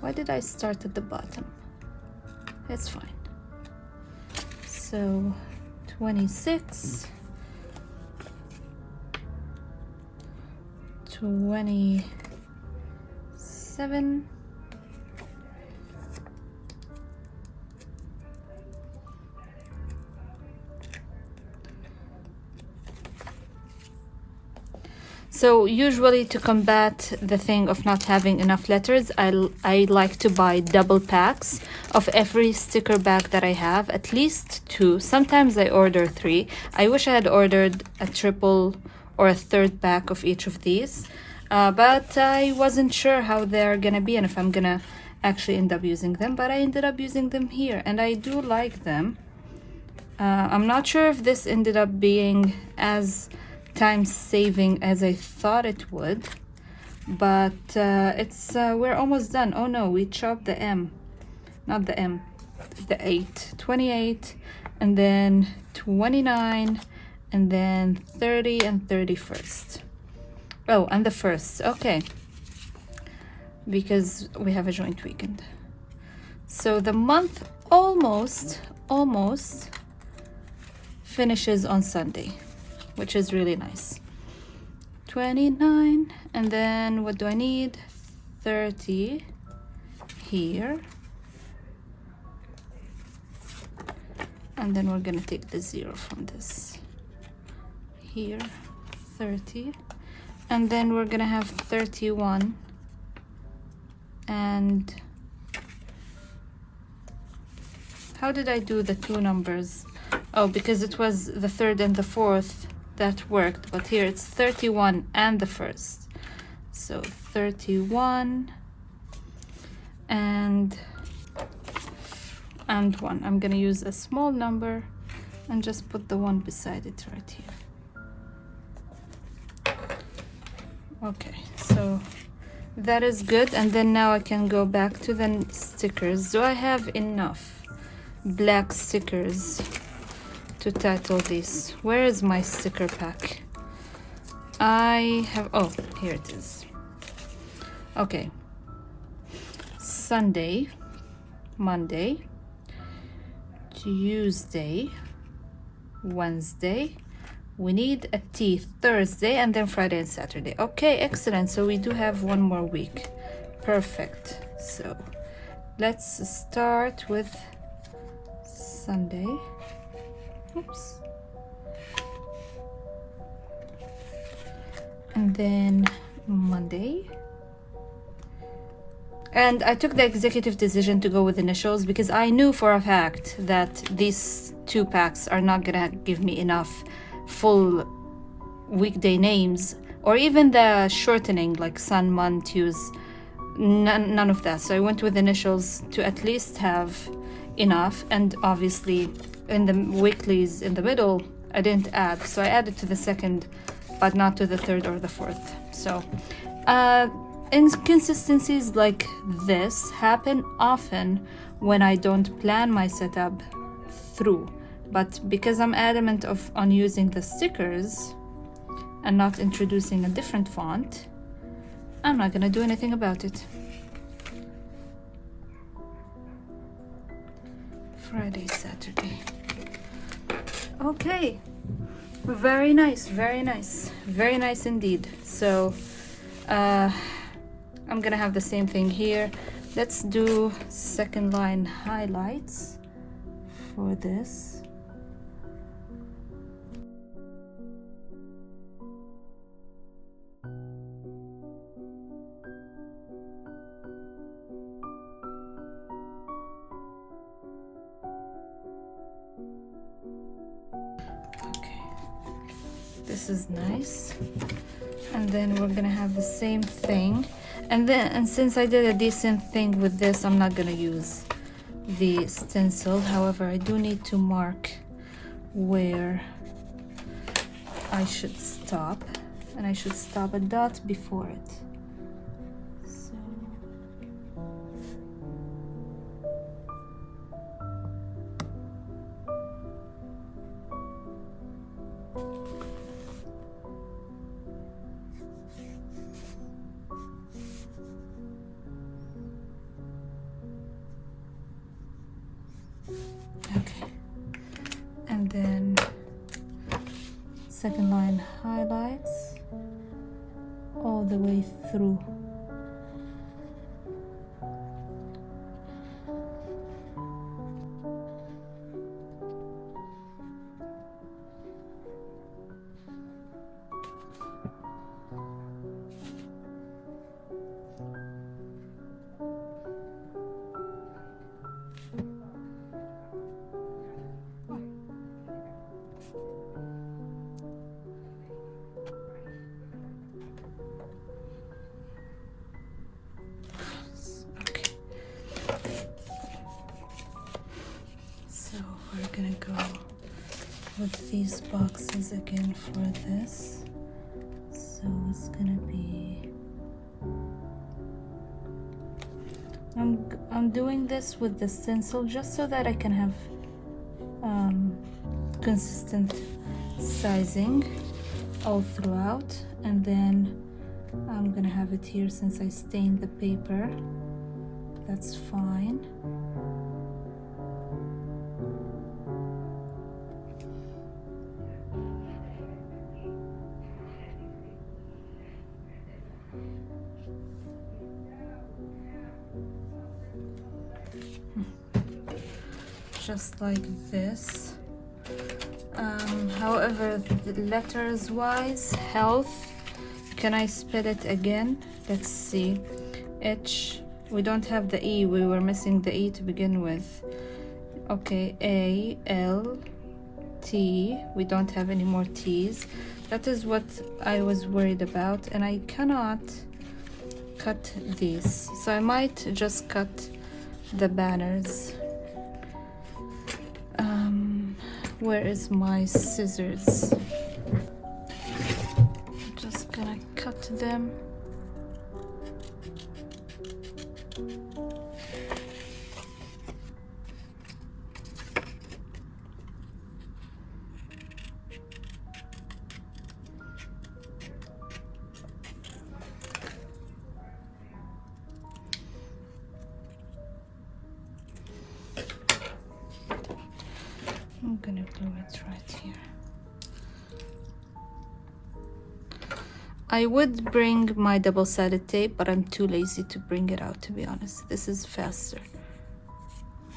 Why did I start at the bottom? It's fine. So 26, 27, so usually to combat the thing of not having enough letters, I like to buy double packs of every sticker bag that I have, at least 2. Sometimes I order 3. I wish I had ordered a triple or a third pack of each of these, but I wasn't sure how they're gonna be and if I'm gonna actually end up using them, but I ended up using them here and I do like them. I'm not sure if this ended up being as time saving as I thought it would, but it's we're almost done. Oh no, we chopped the M, not the M, the 8, 28, and then 29, and then 30 and 31st. Oh, and the 1st, okay, because we have a joint weekend. So the month almost finishes on Sunday, which is really nice. 29, and then what do I need? 30 here, and then we're gonna take the 0 from this here, 30, and then we're gonna have 31, and how did I do the 2 numbers? Oh, because it was the 3rd and the 4th that worked, but here it's 31 and the 1st. So 31 and 1. I'm gonna use a small number and just put the 1 beside it right here. Okay, so that is good. And then now I can go back to the stickers. Do I have enough black stickers to title this? Where is my sticker pack? I have, oh, here it is. Okay, Sunday, Monday, Tuesday, Wednesday, we need a T Thursday, and then Friday and Saturday. Okay, excellent. So we do have one more week. Perfect. So let's start with Sunday. Oops. And then Monday. And I took the executive decision to go with initials because I knew for a fact that these 2 packs are not gonna give me enough full weekday names, or even the shortening like Sun, Mon, Tues, none of that. So I went with initials to at least have enough. And obviously in the weeklies in the middle I didn't add, so I added to the second but not to the third or the fourth. So inconsistencies like this happen often when I don't plan my setup through, but because I'm adamant on using the stickers and not introducing a different font, I'm not gonna do anything about it. Friday, Saturday. Okay, very nice, very nice, very nice indeed. So I'm gonna have the same thing here. Let's do second line highlights for this. This is nice. And then we're gonna have the same thing. And since I did a decent thing with this, I'm not gonna use the stencil. However, I do need to mark where I should stop, and I should stop a dot before it. So okay, and then second line highlights all the way through. We're gonna go with these boxes again for this. So it's gonna be, I'm doing this with the stencil just so that I can have consistent sizing all throughout. And then I'm gonna have it here since I stained the paper. That's fine. Just like this. However, the letters wise, health, can I spell it again? Let's see. H, we don't have the E, we were missing the E to begin with. Okay, A, L, T, we don't have any more T's. That is what I was worried about, and I cannot cut these. So I might just cut the banners. Where is my scissors? I'm just gonna cut them. I'm gonna glue it right here. I would bring my double-sided tape, but I'm too lazy to bring it out, to be honest. This is faster.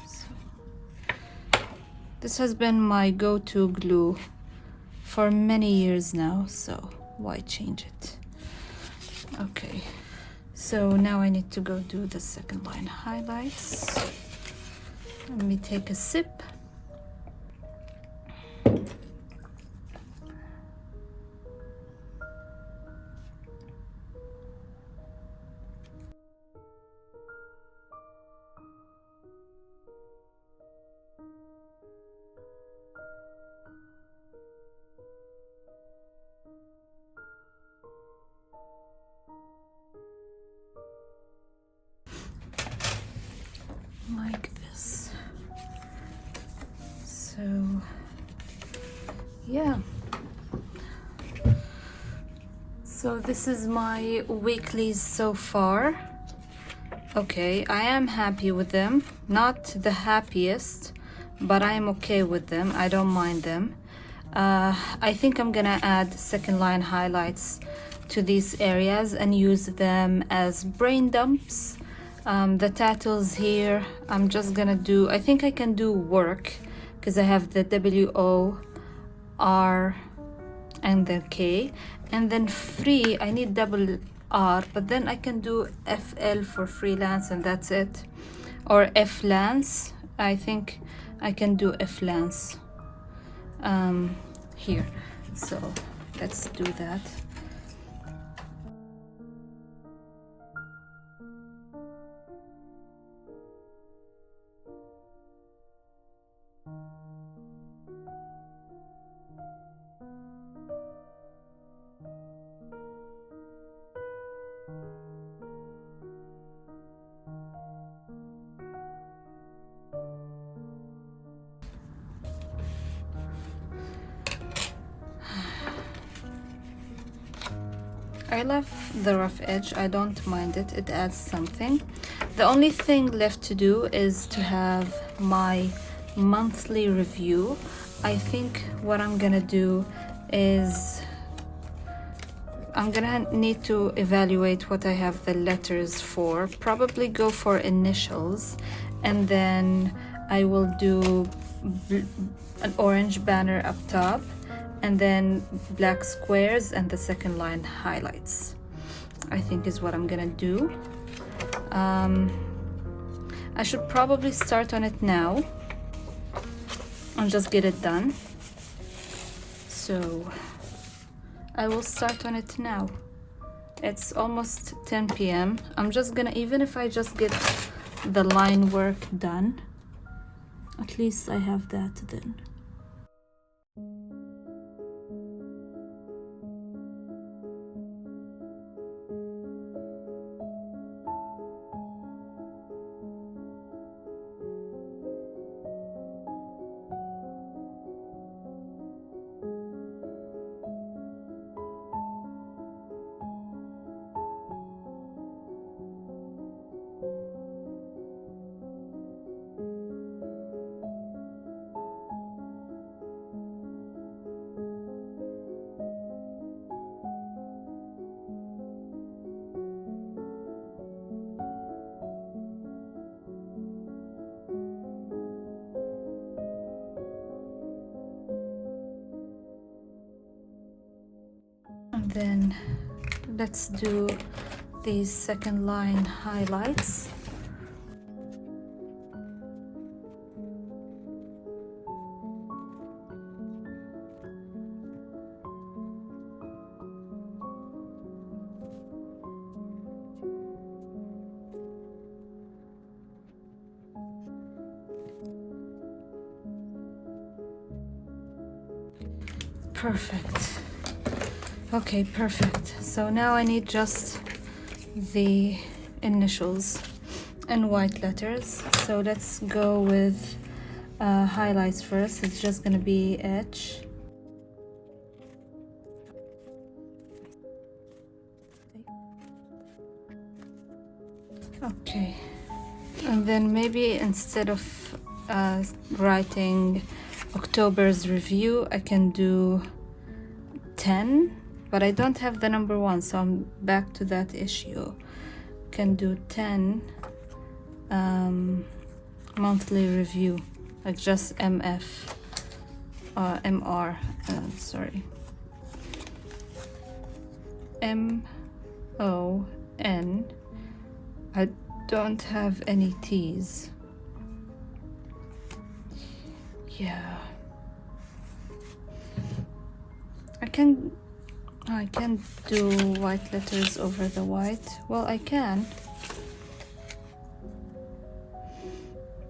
So, this has been my go-to glue for many years now, so why change it? Okay, so now I need to go do the second line highlights. Let me take a sip. Like this. So yeah, so this is my weeklies so far. Okay, I am happy with them. Not the happiest, but I am okay with them. I don't mind them. I think I'm gonna add second line highlights to these areas and use them as brain dumps. The tattles here, I'm just gonna do, I think I can do work because I have the W-O, R, and the K, and then free, I need double R, but then I can do FL for freelance and that's it. Or F-lance, I think I can do F-lance here. So let's do that. I love the rough edge. I don't mind it. It adds something. The only thing left to do is to have my monthly review. I think what I'm gonna do is I'm gonna need to evaluate what I have the letters for. Probably go for initials, and then I will do an orange banner up top, and then black squares and the second line highlights, I think is what I'm gonna do. I should probably start on it now and just get it done. So I will start on it now. It's almost 10 p.m. I'm just gonna, even if I just get the line work done, at least I have that then. And then let's do these second line highlights. Perfect. Okay, perfect. So now I need just the initials in white letters. So let's go with highlights first. It's just gonna be H. Okay, and then maybe instead of writing October's review, I can do 10, but I don't have the number 1, so I'm back to that issue. Can do 10 monthly review, like just MF, MR, sorry, MON. I don't have any T's. Yeah. I can do white letters over the white. Well, I can.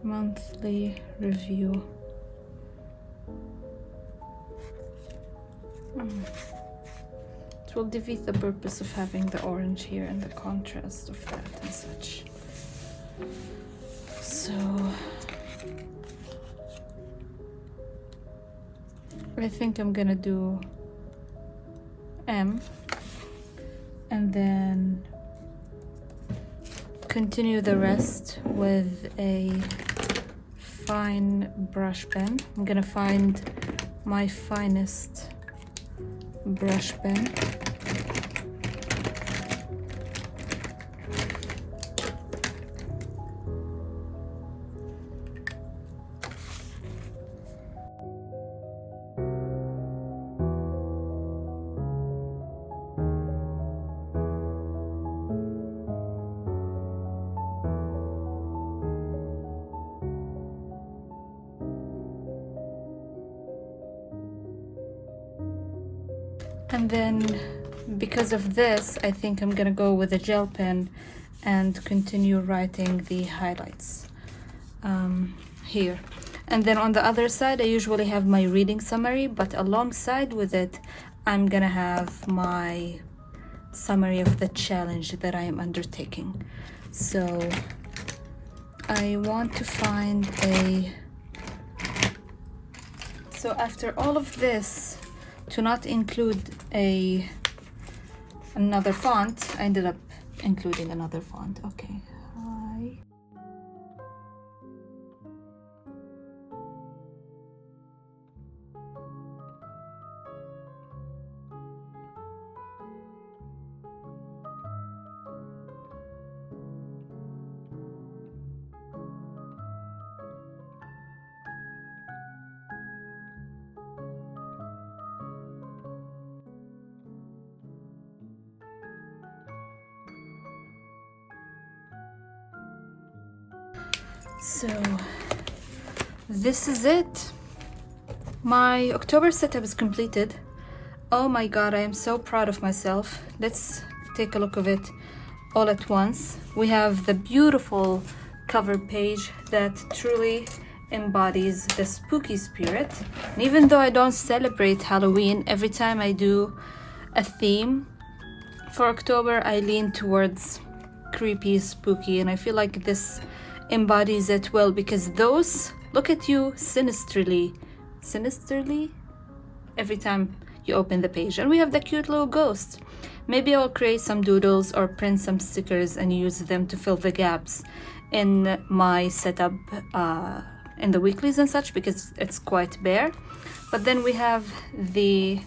Monthly review. It will defeat the purpose of having the orange here and the contrast of that and such. So I think I'm gonna do M and then continue the rest with a fine brush pen. I'm gonna find my finest brush pen. And then because of this, I think I'm gonna go with a gel pen and continue writing the highlights here. And then on the other side, I usually have my reading summary, but alongside with it, I'm gonna have my summary of the challenge that I am undertaking. So I want to find so after all of this, to not include another font, I ended up including another font. Okay. Hi. So this is it. My October setup is completed. Oh my god, I am so proud of myself. Let's take a look of it all at once. We have the beautiful cover page that truly embodies the spooky spirit. And even though I don't celebrate Halloween, every time I do a theme for October, I lean towards creepy, spooky, and I feel like this embodies it well, because those look at you sinisterly every time you open the page. And we have the cute little ghost. Maybe I'll create some doodles or print some stickers and use them to fill the gaps in my setup in the weeklies and such, because it's quite bare. But then we have the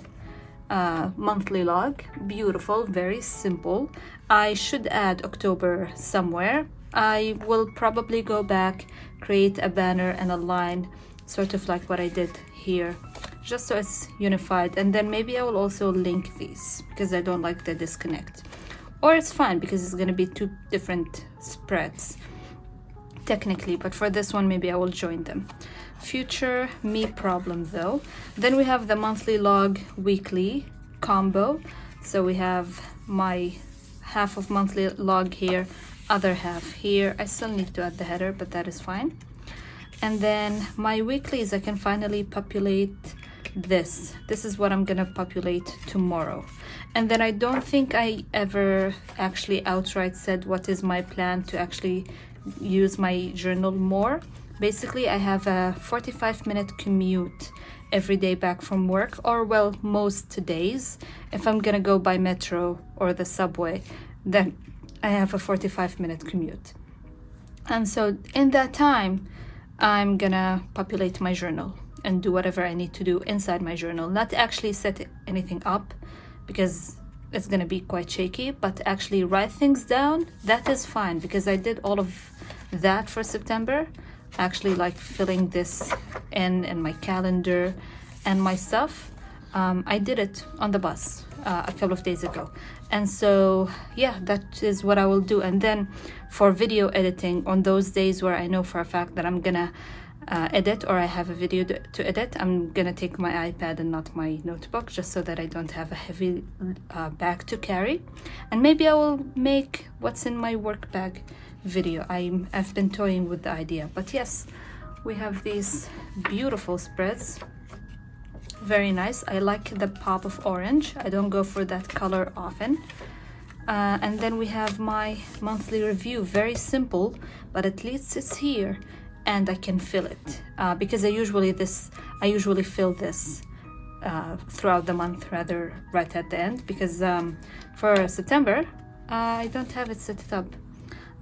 monthly log. Beautiful, very simple. I should add October somewhere. I will probably go back, create a banner and a line, sort of like what I did here, just so it's unified. And then maybe I will also link these, because I don't like the disconnect. Or it's fine, because it's going to be two different spreads technically, but for this one maybe I will join them. Future me problem though. Then we have the monthly log weekly combo. So we have my half of monthly log here, other half here. I still need to add the header, but that is fine. And then my weeklies, I can finally populate this is what I'm gonna populate tomorrow. And then I don't think I ever actually outright said what is my plan to actually use my journal more. Basically, I have a 45-minute commute every day back from work, or well, most days. If I'm gonna go by metro or the subway, then I have a 45-minute commute. And so in that time, I'm gonna populate my journal and do whatever I need to do inside my journal. Not actually set anything up because it's gonna be quite shaky, but actually write things down. That is fine because I did all of that for September. Actually, like filling this in my calendar and my stuff. I did it on the bus a couple of days ago. And so, yeah, that is what I will do. And then for video editing, on those days where I know for a fact that I'm gonna edit or I have a video to edit, I'm gonna take my iPad and not my notebook, just so that I don't have a heavy bag to carry. And maybe I will make what's in my work bag video. I've been toying with the idea. But yes, we have these beautiful spreads. Very nice. I like the pop of orange. I don't go for that color often. And then we have my monthly review. Very simple, but at least it's here and I can fill it because I usually fill this throughout the month, rather right at the end, because for September I don't have it set up.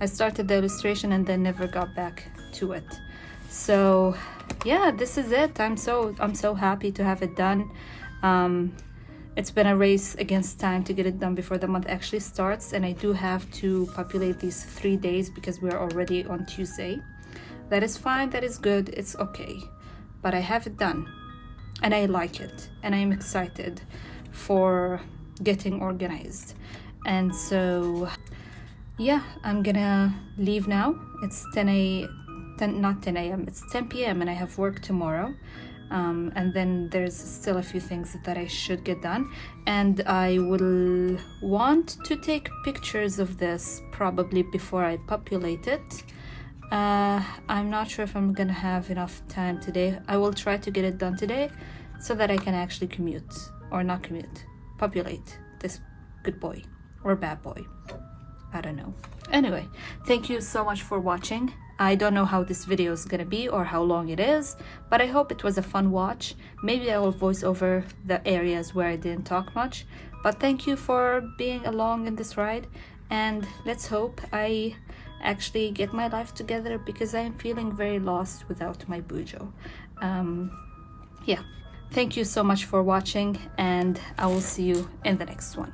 I started the illustration and then never got back to it. So yeah, this is it. I'm so happy to have it done. It's been a race against time to get it done before the month actually starts, and I do have to populate these 3 days because we're already on Tuesday. That is fine, that is good, it's okay. But I have it done and I like it and I'm excited for getting organized. And so yeah, I'm gonna leave now. It's 10 a.m. It's 10 p.m. and I have work tomorrow. And then there's still a few things that I should get done. And I will want to take pictures of this probably before I populate it. I'm not sure if I'm gonna have enough time today. I will try to get it done today so that I can actually populate this good boy or bad boy. I don't know. Anyway, thank you so much for watching. I don't know how this video is gonna be or how long it is, but I hope it was a fun watch. Maybe I will voice over the areas where I didn't talk much, but thank you for being along in this ride, and let's hope I actually get my life together because I am feeling very lost without my bujo. Yeah, thank you so much for watching, and I will see you in the next one.